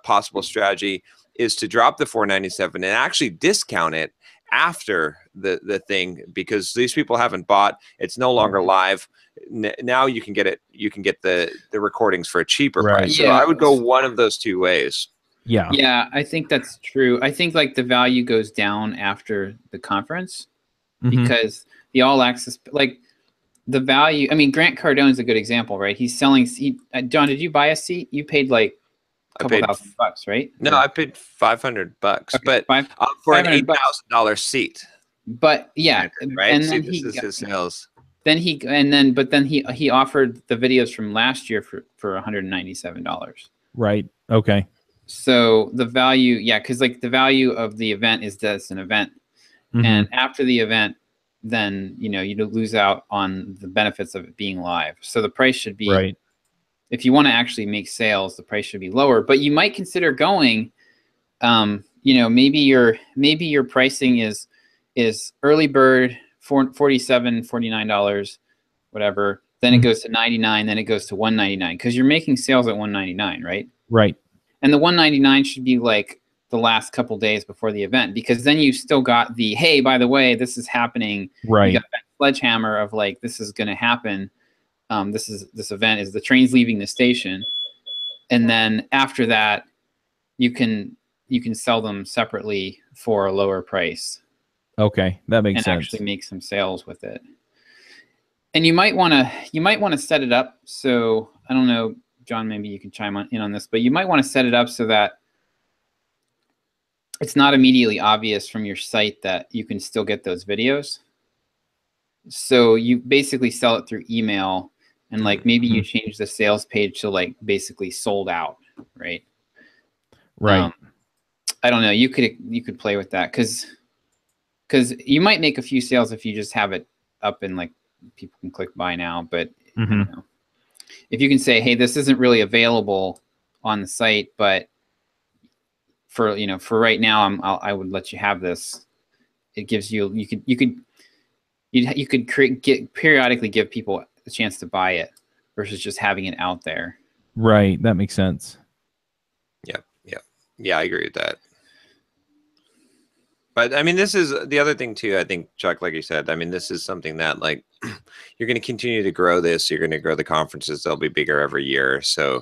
Speaker 1: possible strategy is to drop the $497 and actually discount it after the thing, because these people haven't bought. It's no longer live. Now you can get it. You can get the recordings for a cheaper price. So I would go one of those two ways.
Speaker 2: Yeah.
Speaker 3: Yeah, I think that's true. I think like the value goes down after the conference because the all access, like the value. I mean, Grant Cardone is a good example, right? He's selling. John, did you buy a seat? You paid like couple $1,000, right?
Speaker 1: No, I paid $500, okay, but for an $8,000 seat.
Speaker 3: But yeah,
Speaker 1: right. And then this is his sales.
Speaker 3: Then he offered the videos from last year for $197.
Speaker 2: Right. Okay.
Speaker 3: So the value, yeah, because like the value of the event is that it's an event, and after the event, then you lose out on the benefits of it being live. So the price should be
Speaker 2: right.
Speaker 3: If you want to actually make sales, the price should be lower. But you might consider going. Maybe your pricing is early bird $47, $49, whatever. Then it goes to $99. Then it goes to $199 because you're making sales at $199, right?
Speaker 2: Right.
Speaker 3: And the $199 should be like the last couple days before the event, because then you still got the, hey, by the way, this is happening.
Speaker 2: Right.
Speaker 3: You got that sledgehammer of like, this is going to happen. This event is the train's leaving the station. And then after that, you can sell them separately for a lower price.
Speaker 2: Okay, that makes sense.
Speaker 3: And actually make some sales with it. And you might want to set it up. So I don't know, John, maybe you can chime in on this, but you might want to set it up so that it's not immediately obvious from your site that you can still get those videos. So you basically sell it through email, and like maybe you change the sales page to like basically sold out, right?
Speaker 2: Right.
Speaker 3: I don't know. You could play with that because you might make a few sales if you just have it up and like people can click buy now. But I don't know. If you can say, hey, this isn't really available on the site, but for right now, I would let you have this. It gives you periodically give people a chance to buy it versus just having it out there.
Speaker 2: Right. That makes sense.
Speaker 1: Yeah, I agree with that. But I mean, this is the other thing too. I think, Chuck, like you said, I mean, this is something that like you're going to continue to grow this. You're going to grow the conferences. They'll be bigger every year. So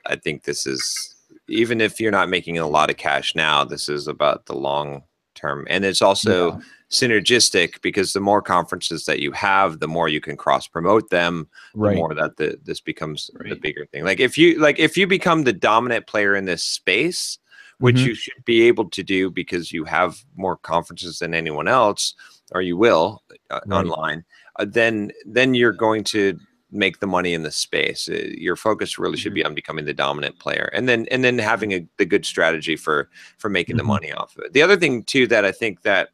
Speaker 1: I think this is, even if you're not making a lot of cash now, this is about the long term. And it's also synergistic, because the more conferences that you have, the more you can cross promote them, the more that this becomes the bigger thing. Like if you become the dominant player in this space, which you should be able to do because you have more conferences than anyone else, or you will online, then you're going to make the money in the space. Your focus really should be on becoming the dominant player, and then having the good strategy for making the money off of it. The other thing too that I think that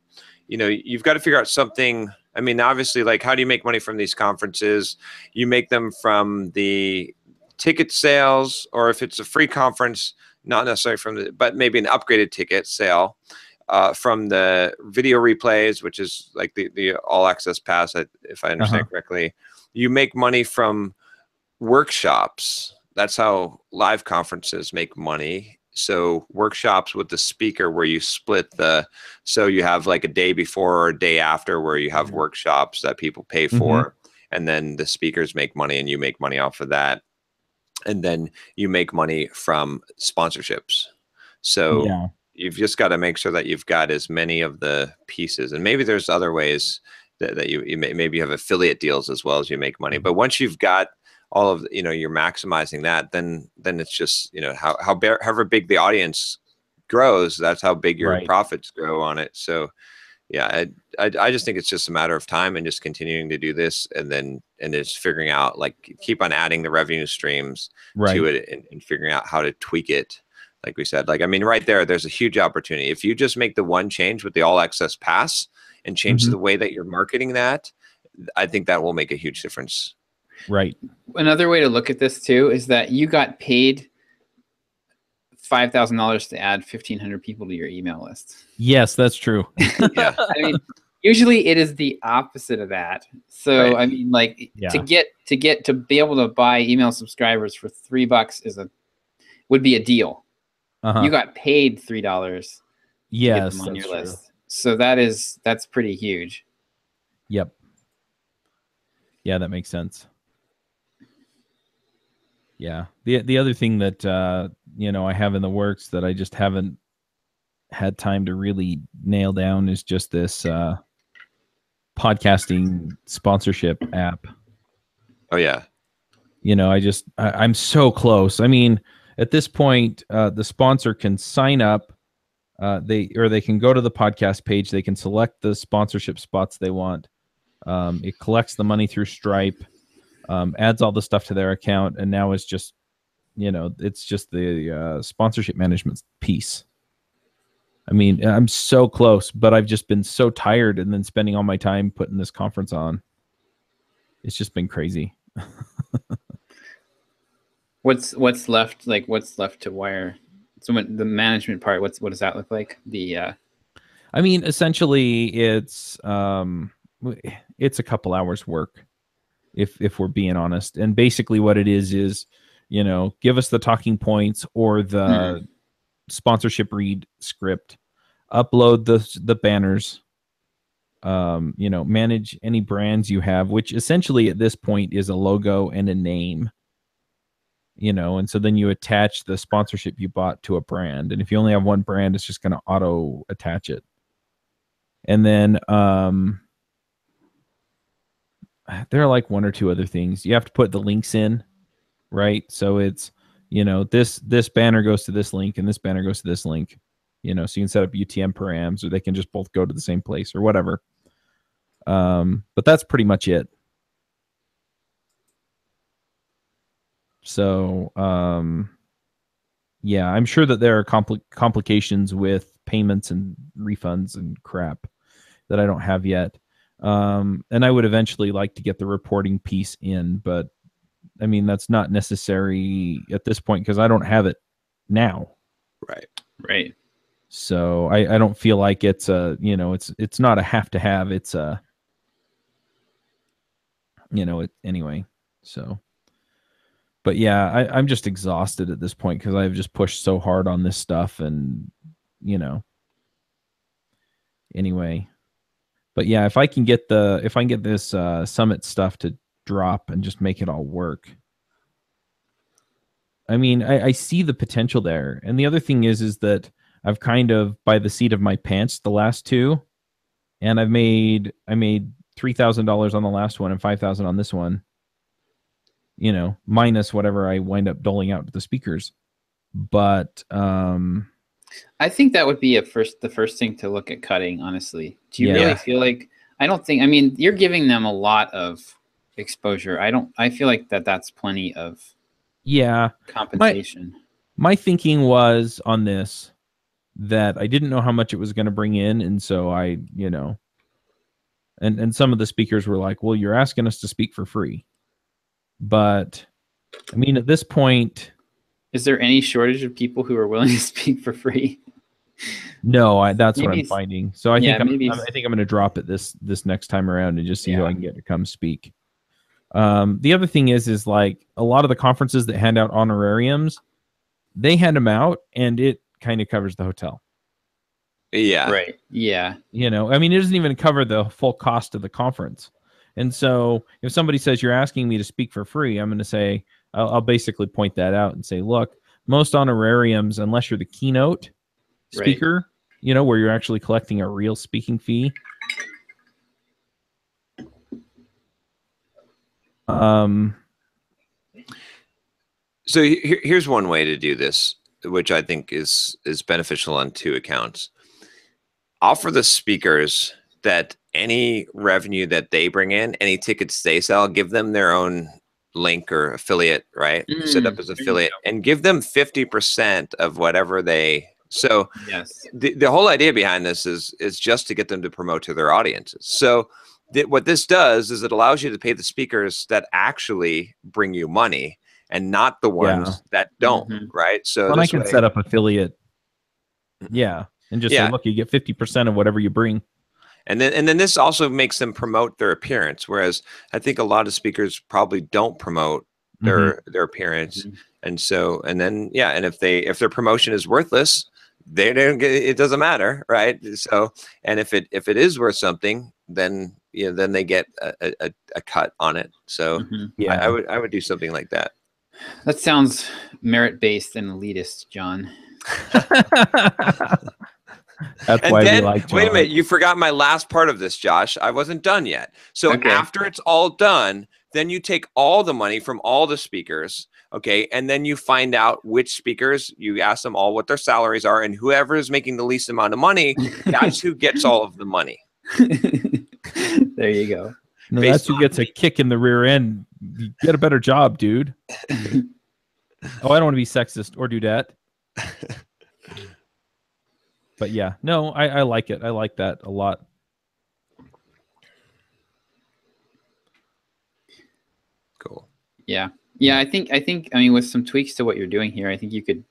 Speaker 1: you've got to figure out something. I mean, obviously, like, how do you make money from these conferences? You make them from the ticket sales, or if it's a free conference, not necessarily but maybe an upgraded ticket sale, from the video replays, which is like the all access pass, if I understand correctly. You make money from workshops. That's how live conferences make money. So workshops with the speaker, where you split so you have like a day before or a day after where you have workshops that people pay for, and then the speakers make money and you make money off of that. And then you make money from sponsorships. So you've just got to make sure that you've got as many of the pieces, and maybe there's other ways that maybe you have affiliate deals as well as you make money. But once you've got all of, you're maximizing that, then it's just, however big the audience grows, that's how big your profits grow on it. So yeah, I just think it's just a matter of time and just continuing to do this, and just figuring out, like, keep on adding the revenue streams to it, and figuring out how to tweak it. Like we said, like, I mean, right there's a huge opportunity. If you just make the one change with the all access pass and change the way that you're marketing that, I think that will make a huge difference.
Speaker 2: Right.
Speaker 3: Another way to look at this too is that you got paid $5,000 to add 1,500 people to your email list.
Speaker 2: Yes, that's true.
Speaker 3: I mean, usually it is the opposite of that. So I mean, like, to be able to buy email subscribers for $3 would be a deal. You got paid $3 to get them on your list. So that's pretty huge.
Speaker 2: Yep. Yeah, that makes sense. Yeah. The other thing that I have in the works that I just haven't had time to really nail down is just this podcasting sponsorship app.
Speaker 1: Oh yeah.
Speaker 2: I'm so close. I mean, at this point, the sponsor can sign up. They can go to the podcast page. They can select the sponsorship spots they want. It collects the money through Stripe, adds all the stuff to their account, and now it's just, it's just the sponsorship management piece. I mean, I'm so close, but I've just been so tired and then spending all my time putting this conference on. It's just been crazy.
Speaker 3: What's left? Like, what's left to wire? So the management part, what does that look like?
Speaker 2: I mean, essentially it's a couple hours work if we're being honest. And basically what it is, give us the talking points or the sponsorship read script, upload the banners, manage any brands you have, which essentially at this point is a logo and a name, and so then you attach the sponsorship you bought to a brand. And if you only have one brand, it's just going to auto attach it. And then there are like one or two other things. You have to put the links in, right? So it's, this banner goes to this link and this banner goes to this link, so you can set up UTM params, or they can just both go to the same place or whatever. But that's pretty much it. So, yeah, I'm sure that there are complications with payments and refunds and crap that I don't have yet. And I would eventually like to get the reporting piece in, but I mean, that's not necessary at this point because I don't have it now.
Speaker 3: Right.
Speaker 2: So I don't feel like it's it's not a have to have. It's a, anyway. So, but yeah, I'm just exhausted at this point because I've just pushed so hard on this stuff and, anyway. But yeah, if I can get this Summit stuff to drop and just make it all work. I mean, I see the potential there. And the other thing is that I've kind of by the seat of my pants the last two, and I made $3,000 on the last one and $5,000 on this one. Minus whatever I wind up doling out to the speakers. But
Speaker 3: I think that would be the first thing to look at cutting, honestly. Do you really feel like, I mean, you're giving them a lot of exposure. I feel like that's plenty of compensation.
Speaker 2: My thinking was on this that I didn't know how much it was going to bring in. And so I, and some of the speakers were like, well, you're asking us to speak for free. But I mean, at this point,
Speaker 3: is there any shortage of people who are willing to speak for free?
Speaker 2: No, that's what I'm finding. So I think I'm going to drop it this next time around and just see who I can get to come speak. The other thing is like a lot of the conferences that hand out honorariums, they hand them out and it kind of covers the hotel.
Speaker 1: Yeah.
Speaker 3: Right. Yeah.
Speaker 2: I mean, it doesn't even cover the full cost of the conference. And so if somebody says you're asking me to speak for free, I'm going to say, I'll basically point that out and say, look, most honorariums, unless you're the keynote speaker, where you're actually collecting a real speaking fee.
Speaker 1: So here's one way to do this, which I think is beneficial on two accounts. Offer the speakers that any revenue that they bring in, any tickets they sell, give them their own link or affiliate, right? Set up as affiliate and give them 50% of whatever they. So the whole idea behind this is just to get them to promote to their audiences. So what this does is it allows you to pay the speakers that actually bring you money and not the ones that don't, right? So
Speaker 2: I can set up affiliate. Yeah. And just say, look, you get 50% of whatever you bring.
Speaker 1: And then this also makes them promote their appearance, whereas I think a lot of speakers probably don't promote their appearance, and then if their promotion is worthless, they don't get it. Doesn't matter, right? So, and if it is worth something, then then they get a cut on it. So I would do something like that.
Speaker 3: That sounds merit-based and elitist, John.
Speaker 2: That's why we like John.
Speaker 1: Wait a minute, you forgot my last part of this, Josh. I wasn't done yet. So after it's all done, then you take all the money from all the speakers, okay, and then you find out which speakers, you ask them all what their salaries are, and whoever is making the least amount of money, that's who gets all of the money.
Speaker 3: There you go.
Speaker 2: No, that's who gets a kick in the rear end. You get a better job, dude. Oh, I don't want to be sexist or do that. But yeah, no, I like it. I like that a lot.
Speaker 1: Cool.
Speaker 3: Yeah. Yeah, I think I mean with some tweaks to what you're doing here, I think you could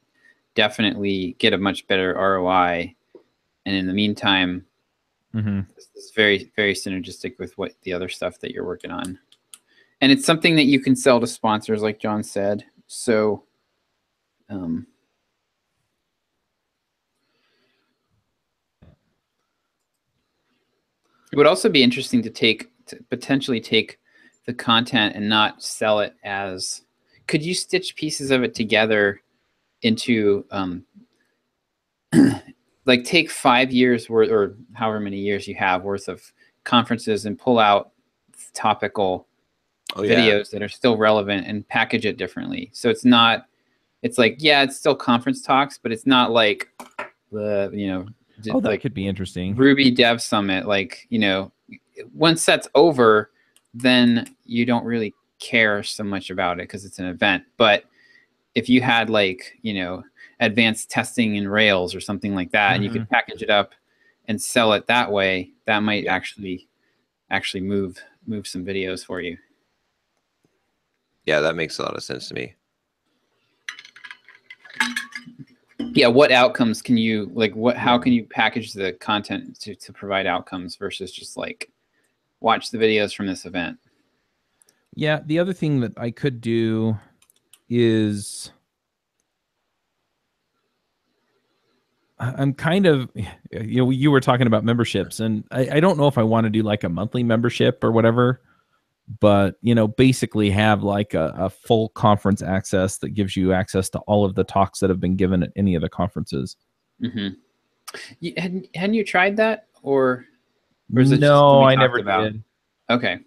Speaker 3: definitely get a much better ROI. And in the meantime, this is very, very synergistic with what the other stuff that you're working on. And it's something that you can sell to sponsors, like John said. So it would also be interesting to potentially take the content and not sell it as, could you stitch pieces of it together into like take 5 years worth, or however many years you have worth of conferences, and pull out topical videos that are still relevant and package it differently. So it's not, it's like, yeah, it's still conference talks, but it's not like the,
Speaker 2: that like could be interesting.
Speaker 3: Ruby Dev Summit, like, once that's over, then you don't really care so much about it because it's an event. But if you had like, advanced testing in Rails or something like that, and you could package it up and sell it that way, that might actually move some videos for you.
Speaker 1: Yeah, that makes a lot of sense to me.
Speaker 3: Yeah, what outcomes can you how can you package the content to provide outcomes versus just like watch the videos from this event?
Speaker 2: Yeah, the other thing that I could do is I'm kind of, you were talking about memberships, and I don't know if I want to do like a monthly membership or whatever, but, basically have like a full conference access that gives you access to all of the talks that have been given at any of the conferences.
Speaker 3: Hadn't you tried that, or is it
Speaker 2: no, I never did.
Speaker 3: Okay.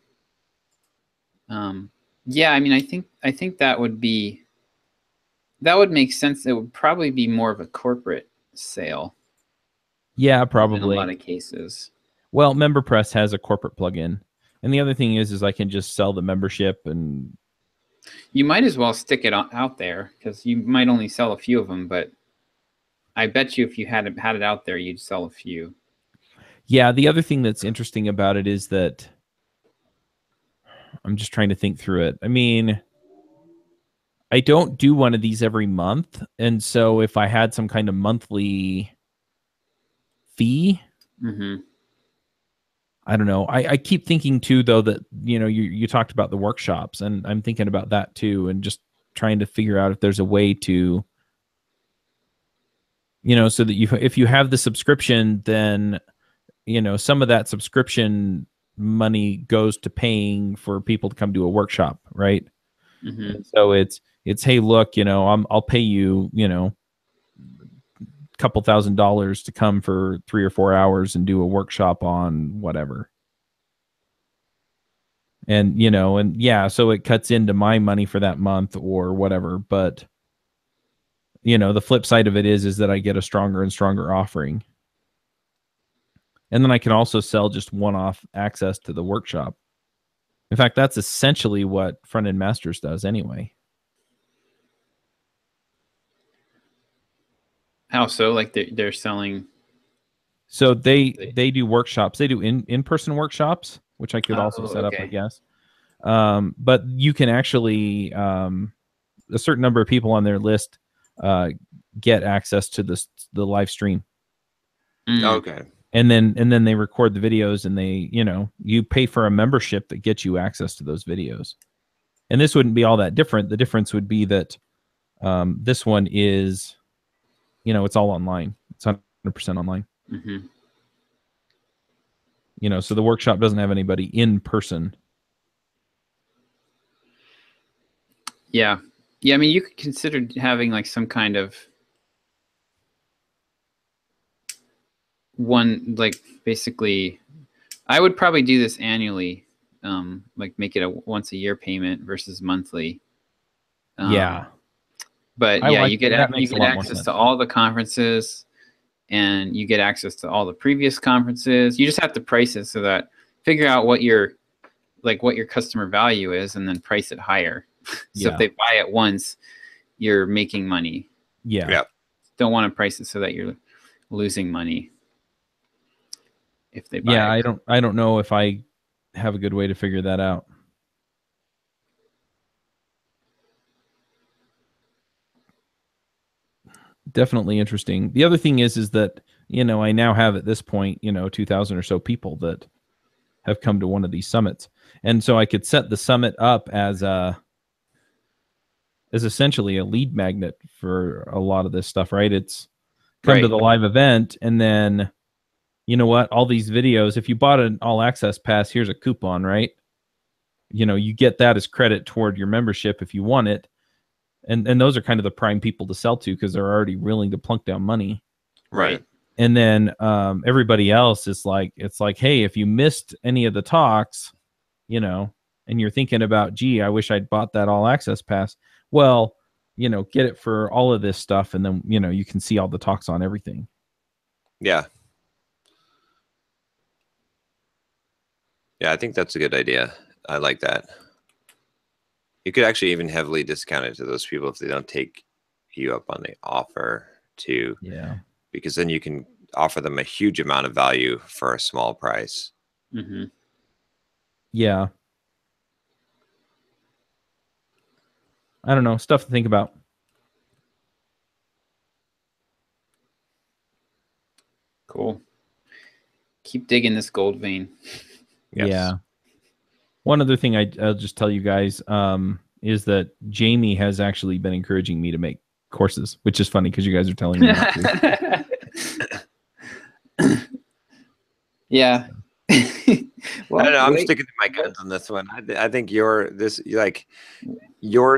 Speaker 3: Yeah, I mean, I think that would make sense. It would probably be more of a corporate sale.
Speaker 2: Yeah, probably.
Speaker 3: In a lot of cases.
Speaker 2: Well, MemberPress has a corporate plugin. And the other thing is I can just sell the membership, and
Speaker 3: you might as well stick it out there, because you might only sell a few of them, but I bet you if you had it out there, you'd sell a few.
Speaker 2: Yeah, the other thing that's interesting about it is that I'm just trying to think through it. I mean, I don't do one of these every month, and so if I had some kind of monthly fee, I don't know. I keep thinking too, though, that you talked about the workshops, and I'm thinking about that too, and just trying to figure out if there's a way to, so that if you have the subscription, then some of that subscription money goes to paying for people to come to a workshop, right? So it's hey, look, I'll pay you, couple $1,000 to come for 3 or 4 hours and do a workshop on whatever. And, and yeah, so it cuts into my money for that month or whatever. But, the flip side of it is that I get a stronger and stronger offering. And then I can also sell just one-off access to the workshop. In fact, that's essentially what Front End Masters does anyway.
Speaker 3: How so? Like they're selling?
Speaker 2: So they do workshops. They do in-person workshops, which I could also set up, I guess. But you can actually, a certain number of people on their list get access to the live stream.
Speaker 1: Okay.
Speaker 2: And then they record the videos, and they, you pay for a membership that gets you access to those videos. And this wouldn't be all that different. The difference would be that this one is, it's all online. It's 100% online. So the workshop doesn't have anybody in person.
Speaker 3: Yeah. I mean, you could consider having like some kind of one, like basically, I would probably do this annually. like make it a once a year payment versus monthly.
Speaker 2: Yeah.
Speaker 3: But yeah, you get access to all the conferences, and you get access to all the previous conferences. You just have to price it so that figure out what your customer value is, and then price it higher. So if they buy it once, you're making money.
Speaker 2: Yeah.
Speaker 3: Don't want to price it so that you're losing money if they buy it.
Speaker 2: Yeah, I don't know if I have a good way to figure that out. Definitely interesting. The other thing is that, I now have at this point, 2,000 or so people that have come to one of these summits. And so I could set the summit up as essentially a lead magnet for a lot of this stuff, right? It's come to the live event, and then, you know what, all these videos, if you bought an all access pass, here's a coupon, right? You get that as credit toward your membership if you want it. And those are kind of the prime people to sell to because they're already willing to plunk down money.
Speaker 1: Right.
Speaker 2: And then everybody else is like, it's like, hey, if you missed any of the talks, and you're thinking about, gee, I wish I'd bought that all access pass. Well, get it for all of this stuff. And then, you can see all the talks on everything.
Speaker 1: Yeah. Yeah, I think that's a good idea. I like that. You could actually even heavily discount it to those people if they don't take you up on the offer too.
Speaker 2: Yeah.
Speaker 1: Because then you can offer them a huge amount of value for a small price.
Speaker 3: Mm-hmm.
Speaker 2: Yeah. I don't know. Stuff to think about.
Speaker 3: Cool. Keep digging this gold vein.
Speaker 1: Yes.
Speaker 2: Yeah. One other thing I'll just tell you guys is that Jamie has actually been encouraging me to make courses, which is funny because you guys are telling me not to.
Speaker 3: Yeah.
Speaker 1: Well, I don't know. I'm sticking to my guns on this one. I think your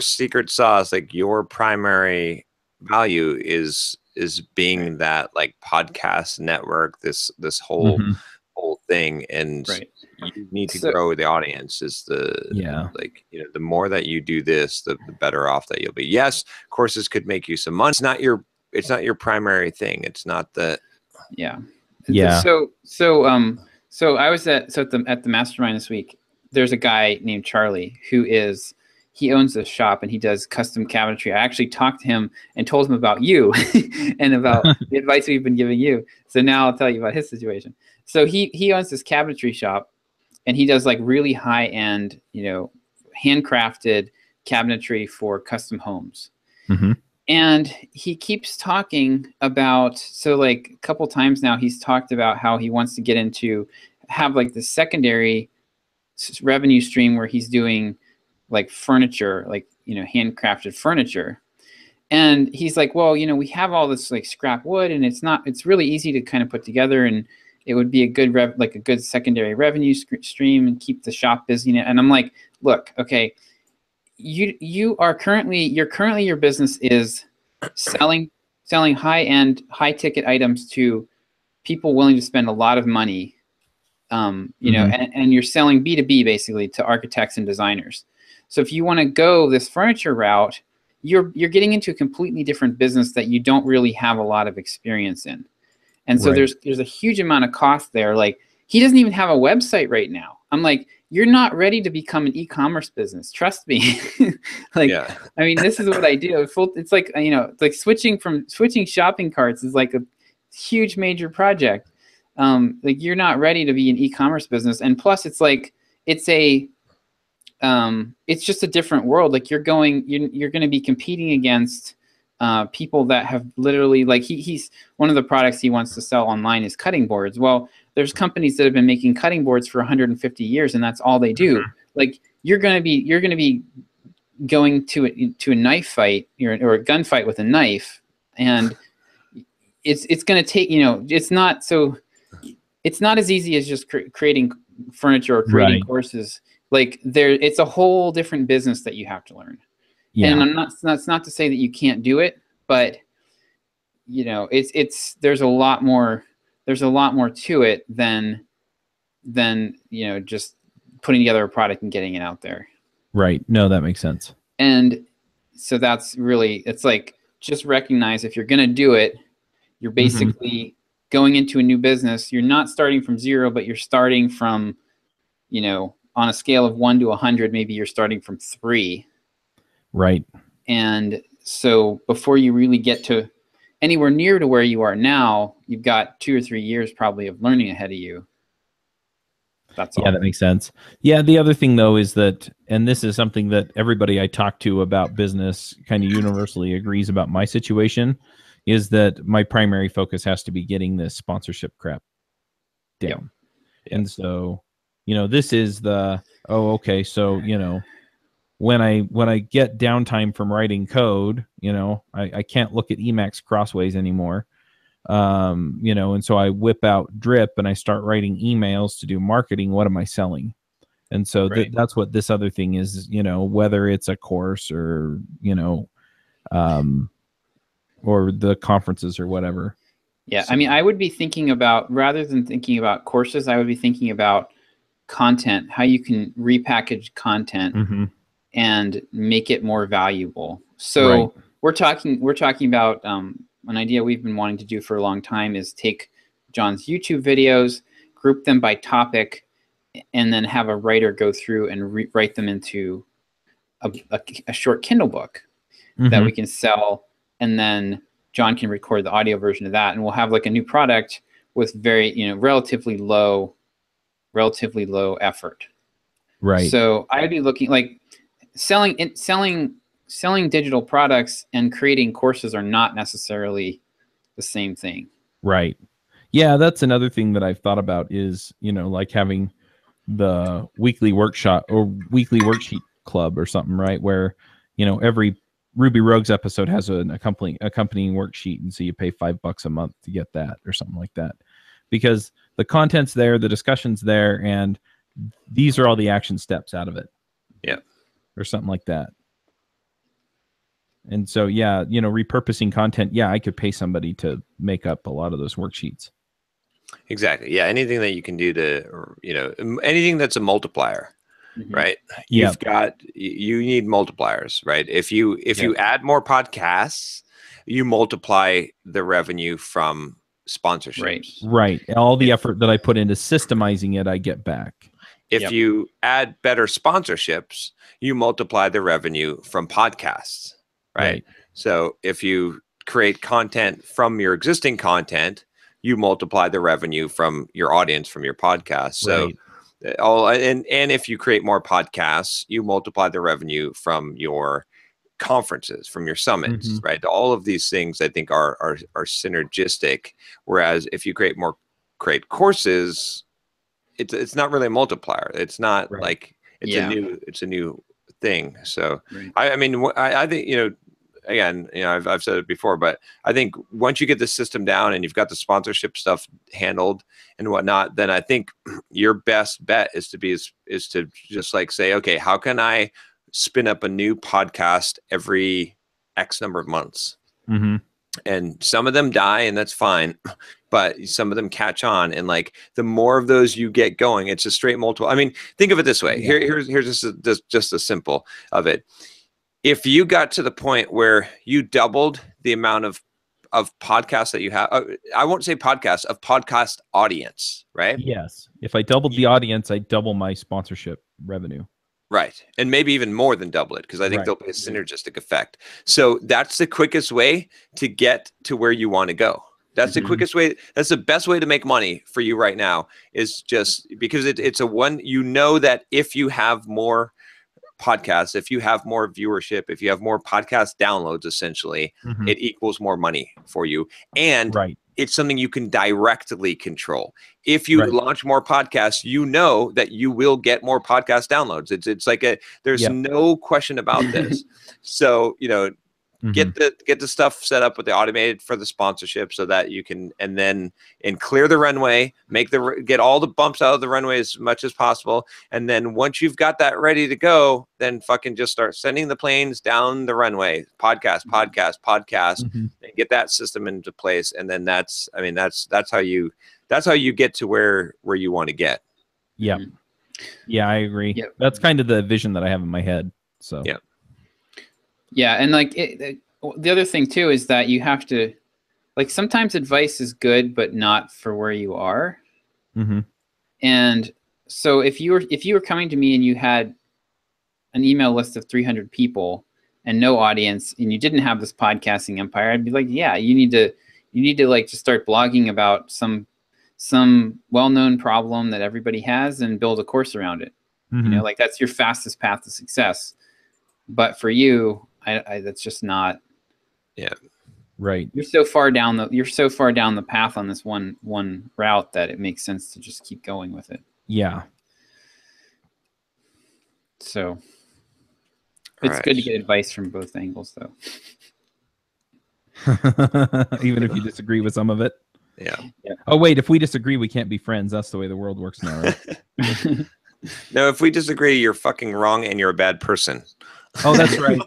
Speaker 1: secret sauce, like your primary value is being that like podcast network, this whole thing, and you need to grow the audience. Is the the more that you do this, the better off that you'll be. Yes, courses could make you some money. It's not your primary thing. It's not the
Speaker 3: So I was at the mastermind this week. There's a guy named Charlie he owns a shop and he does custom cabinetry. I actually talked to him and told him about you and about the advice we've been giving you. So now I'll tell you about his situation. So he owns this cabinetry shop, and he does like really high end, handcrafted cabinetry for custom homes.
Speaker 2: Mm-hmm.
Speaker 3: And he keeps talking about, so like a couple times now, he's talked about how he wants to have like the secondary revenue stream where he's doing like furniture, like, handcrafted furniture. And he's like, well, we have all this like scrap wood, and it's really easy to kind of put together, and it would be a good secondary revenue stream and keep the shop busy. And I'm like, look, okay, your business is selling high-end, high-ticket items to people willing to spend a lot of money, and you're selling B2B basically to architects and designers. So if you want to go this furniture route, you're getting into a completely different business that you don't really have a lot of experience in. And so there's a huge amount of cost there. Like, he doesn't even have a website right now. I'm like, you're not ready to become an e-commerce business. Trust me. I mean, this is what I do. It's like, like switching shopping carts is like a huge major project. Like, you're not ready to be an e-commerce business. And plus it's like, it's just a different world. Like, you're going to be competing against people that have literally, like, he's one of the products he wants to sell online is cutting boards. Well, there's companies that have been making cutting boards for 150 years, and that's all they do. Like, you're going to be going to a knife fight or a gunfight with a knife, and it's going to take, it's not as easy as just creating furniture or creating courses. Like, it's a whole different business that you have to learn. Yeah. And that's not to say that you can't do it, but there's a lot more to it than just putting together a product and getting it out there.
Speaker 2: Right. No, that makes sense.
Speaker 3: And so that's really, it's like, just recognize if you're going to do it, you're basically going into a new business. You're not starting from 0, but you're starting from, you know, on a scale of 1 to 100, maybe you're starting from 3.
Speaker 2: Right.
Speaker 3: And so before you really get to anywhere near to where you are now, you've got 2 or 3 years probably of learning ahead of you. That's all.
Speaker 2: Yeah, that makes sense. Yeah, the other thing though is that, and this is something that everybody I talk to about business kind of universally agrees about my situation, is that my primary focus has to be getting this sponsorship crap down. Yep. And so, you know, this is the, oh, okay, so, you know, when I get downtime from writing code, you know, I can't look at Emacs Crossways anymore. You know, and so I whip out Drip and I start writing emails to do marketing. What am I selling? And so that's what this other thing is, you know, whether it's a course or, you know, or the conferences or whatever.
Speaker 3: Yeah. So, I mean, I would be thinking about, rather than thinking about courses, I would be thinking about content, how you can repackage content and make it more valuable. So we're talking about, an idea we've been wanting to do for a long time is take John's YouTube videos, group them by topic, and then have a writer go through and write them into a short Kindle book that we can sell. And then John can record the audio version of that. And we'll have like a new product with very, you know, relatively low effort.
Speaker 2: Right.
Speaker 3: So I'd be looking like selling digital products and creating courses are not necessarily the same thing.
Speaker 2: Right. Yeah, that's another thing that I've thought about is, you know, like having the weekly workshop or weekly worksheet club or something, right? Where, you know, every Ruby Rogues episode has an accompanying worksheet. And so you pay $5 a month to get that or something like that, because the content's there, the discussion's there, and these are all the action steps out of it.
Speaker 1: Yeah.
Speaker 2: Or something like that. And so, yeah, you know, repurposing content. Yeah, I could pay somebody to make up a lot of those worksheets.
Speaker 1: Exactly. Yeah. Anything that you can do to, you know, anything that's a multiplier, right? You've got, you need multipliers, right? If you add more podcasts, you multiply the revenue from sponsorships.
Speaker 2: Right. All the effort that I put into systemizing it, I get back.
Speaker 1: If you add better sponsorships, you multiply the revenue from podcasts. Right. So if you create content from your existing content, you multiply the revenue from your audience, from your podcast. So and if you create more podcasts, you multiply the revenue from your conferences, from your summits, right? All of these things I think are synergistic. Whereas if you create courses, it's not really a multiplier. It's not like it's a new thing. So I mean, I think, you know, again, you know, I've said it before, but I think once you get the system down and you've got the sponsorship stuff handled and whatnot, then I think your best bet is to just like say, okay, how can I spin up a new podcast every X number of months? And some of them die, and that's fine, but some of them catch on. And like the more of those you get going, it's a straight multiple. I mean, think of it this way. Here's just a simple of it. If you got to the point where you doubled the amount of podcasts that you have, I won't say podcasts, of podcast audience, right?
Speaker 2: Yes. If I doubled the audience, I double my sponsorship revenue.
Speaker 1: Right. And maybe even more than double it, because I think there'll be a synergistic effect. So that's the quickest way to get to where you want to go. That's the quickest way. That's the best way to make money for you right now, is just because it's a one, you know, that if you have more podcasts, if you have more viewership, if you have more podcast downloads, essentially, it equals more money for you. And it's something you can directly control. If you launch more podcasts, you know that you will get more podcast downloads. It's like there's no question about this. So, you know, get the stuff set up with the automated for the sponsorship, so that you can, and clear the runway, get all the bumps out of the runway as much as possible. And then once you've got that ready to go, then fucking just start sending the planes down the runway, podcast, and get that system into place. And then that's how you get to where you want to get.
Speaker 2: Yeah. Yeah, I agree.
Speaker 3: Yep.
Speaker 2: That's kind of the vision that I have in my head. So
Speaker 1: yeah.
Speaker 3: Yeah, and like the other thing too is that you have to, like, sometimes advice is good, but not for where you are.
Speaker 2: Mm-hmm.
Speaker 3: And so if you were coming to me and you had an email list of 300 people and no audience, and you didn't have this podcasting empire, I'd be like, yeah, you need to like just start blogging about some well-known problem that everybody has and build a course around it.
Speaker 2: Mm-hmm.
Speaker 3: You know, like that's your fastest path to success. But for you, I that's just not.
Speaker 1: Yeah.
Speaker 2: Right.
Speaker 3: You're so far down the path on this one route that it makes sense to just keep going with it.
Speaker 2: Yeah.
Speaker 3: So it's good to get advice from both angles, though.
Speaker 2: Even if you disagree with some of it.
Speaker 1: Yeah.
Speaker 2: Oh, wait, if we disagree, we can't be friends. That's the way the world works now, right?
Speaker 1: No, if we disagree, you're fucking wrong and you're a bad person.
Speaker 2: Oh, that's right.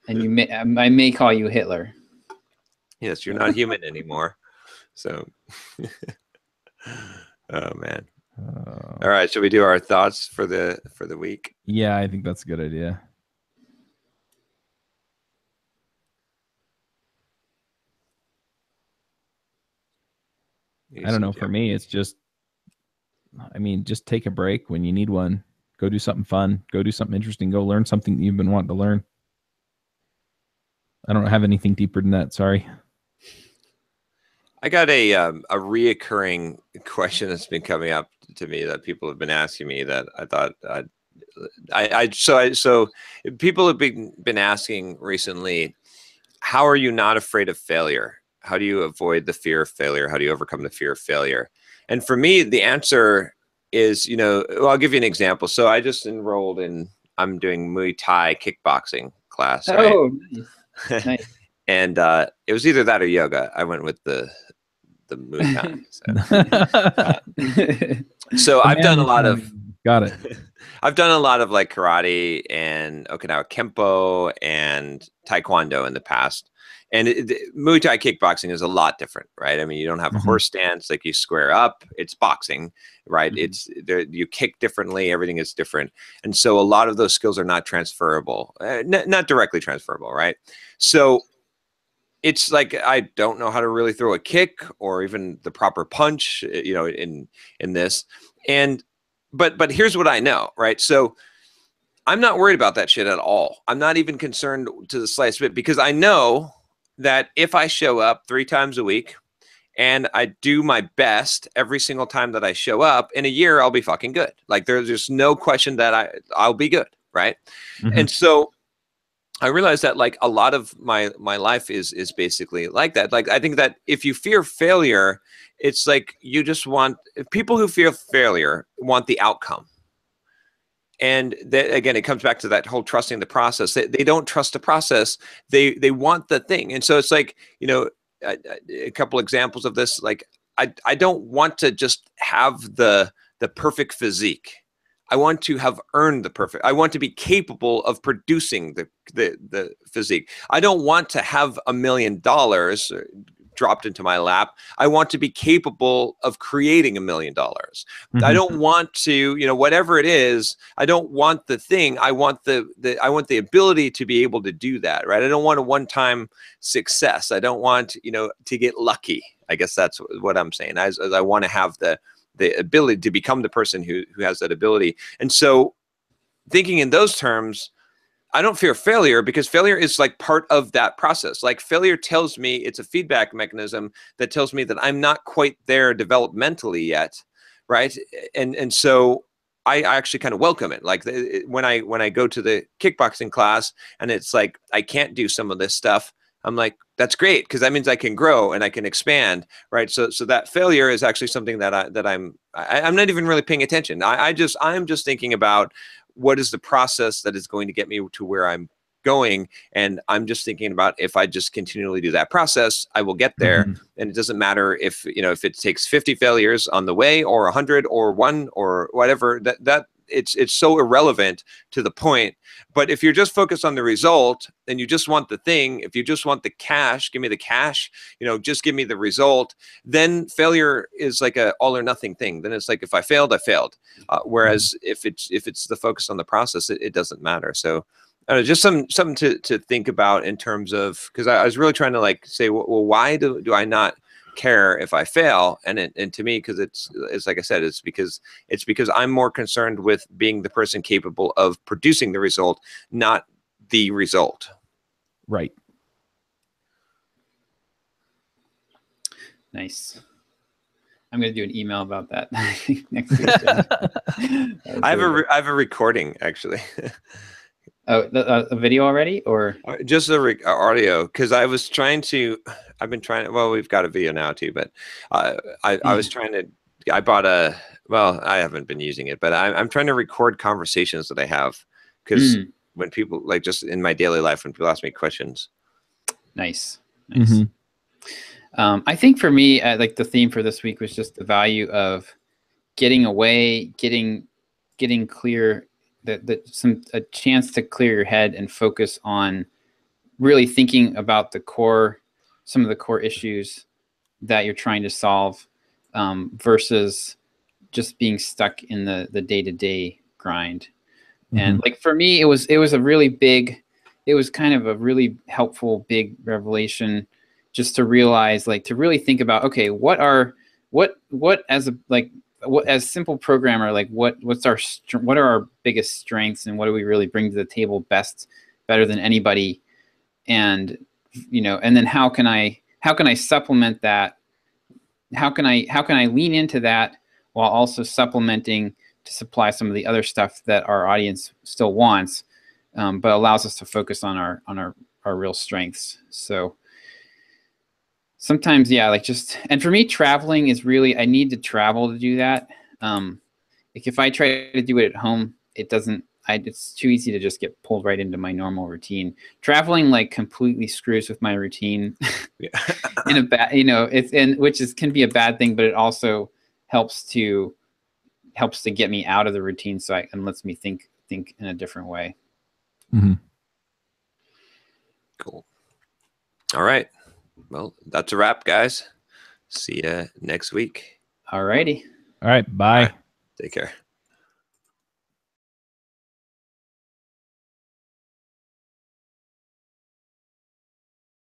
Speaker 3: And I may call you Hitler.
Speaker 1: Yes, you're not human anymore. So, oh man. All right, should we do our thoughts for the week?
Speaker 2: Yeah, I think that's a good idea. I don't know. For me, it's just, I mean, just take a break when you need one. Go do something fun. Go do something interesting. Go learn something that you've been wanting to learn. I don't have anything deeper than that. Sorry.
Speaker 1: I got a reoccurring question that's been coming up to me that people have been asking me that I thought so people have been asking recently, how are you not afraid of failure? How do you avoid the fear of failure? How do you overcome the fear of failure? And for me, the answer is, well, I'll give you an example. So I just enrolled I'm doing Muay Thai kickboxing class. Right?
Speaker 3: Oh, nice.
Speaker 1: And it was either that or yoga. I went with the Muay Thai. So I've done a lot of.
Speaker 2: Got it.
Speaker 1: I've done a lot of like karate and Okinawa Kempo and Taekwondo in the past. And Muay Thai kickboxing is a lot different, right? I mean, you don't have a horse stance, like you square up. It's boxing, right? It's you kick differently. Everything is different. And so a lot of those skills are not transferable, not directly transferable, right? So it's like I don't know how to really throw a kick or even the proper punch, in this. But here's what I know, right? So I'm not worried about that shit at all. I'm not even concerned to the slightest bit because I know that if I show up 3 times a week and I do my best every single time that I show up, in a year I'll be fucking good. Like there's just no question that I'll be good, right? And so I realized that like a lot of my life is basically like that. Like I think that if you fear failure, it's like you just want people who fear failure want the outcome. And again, it comes back to that whole trusting the process. They don't trust the process. They want the thing. And so it's like, a couple examples of this. Like I don't want to just have the perfect physique. I want to have earned the perfect. I want to be capable of producing the physique. I don't want to have $1 million dropped into my lap. I want to be capable of creating $1 million. I don't want to, whatever it is, I don't want the thing. I want I want the ability to be able to do that, right? I don't want a one-time success. I don't want, to get lucky. I guess that's what I'm saying. As I want to have the ability to become the person who has that ability. And so thinking in those terms, I don't fear failure because failure is like part of that process. Like failure tells me, it's a feedback mechanism that tells me that I'm not quite there developmentally yet, right? And so I actually kind of welcome it. Like when I go to the kickboxing class and it's like I can't do some of this stuff, I'm like, that's great because that means I can grow and I can expand, right? So that failure is actually something that I'm not even really paying attention. I'm just thinking about what is the process that is going to get me to where I'm going, and I'm just thinking about if I just continually do that process, I will get there. And it doesn't matter if it takes 50 failures on the way or 100 or 1 or whatever. it's so irrelevant to the point. But if you're just focused on the result and you just want the thing, if you just want the cash, give me the cash, you know, just give me the result, then failure is like a all or nothing thing. Then it's like, if I failed, I failed. Whereas if it's the focus on the process, it doesn't matter. So just something to think about in terms of, because I was really trying to like say, well, why do I not care if I fail? And to me, because it's like I said, it's because I'm more concerned with being the person capable of producing the result, not the result.
Speaker 2: Right.
Speaker 3: Nice. I'm going to do an email about that next week.
Speaker 1: I have a recording actually.
Speaker 3: Oh, a video already, or
Speaker 1: just a audio? Because I was trying to. I've been trying. Well, we've got a video now too, but I was trying to. I bought a. Well, I haven't been using it, but I'm trying to record conversations that I have, because when people, like, just in my daily life, when people ask me questions. Nice.
Speaker 3: I think for me, like the theme for this week was just the value of getting away, getting clear. A chance to clear your head and focus on really thinking about some of the core issues that you're trying to solve, versus just being stuck in the day-to-day grind. And like for me, it was kind of a really helpful big revelation, just to realize, like, to really think about, okay, what as simple programmer, like what are our biggest strengths, and what do we really bring to the table better than anybody? And, you know, and then how can I supplement that? How can I lean into that while also supplementing to supply some of the other stuff that our audience still wants, but allows us to focus on our real strengths. So sometimes, yeah, like and for me, traveling is really, I need to travel to do that. Like if I try to do it at home, it's too easy to just get pulled right into my normal routine. Traveling like completely screws with my routine in a bad, you know, can be a bad thing, but it also helps to get me out of the routine, and lets me think in a different way.
Speaker 1: Cool. All right. Well, that's a wrap, guys. See ya next week.
Speaker 3: All righty.
Speaker 2: All right. Bye.
Speaker 1: Take care.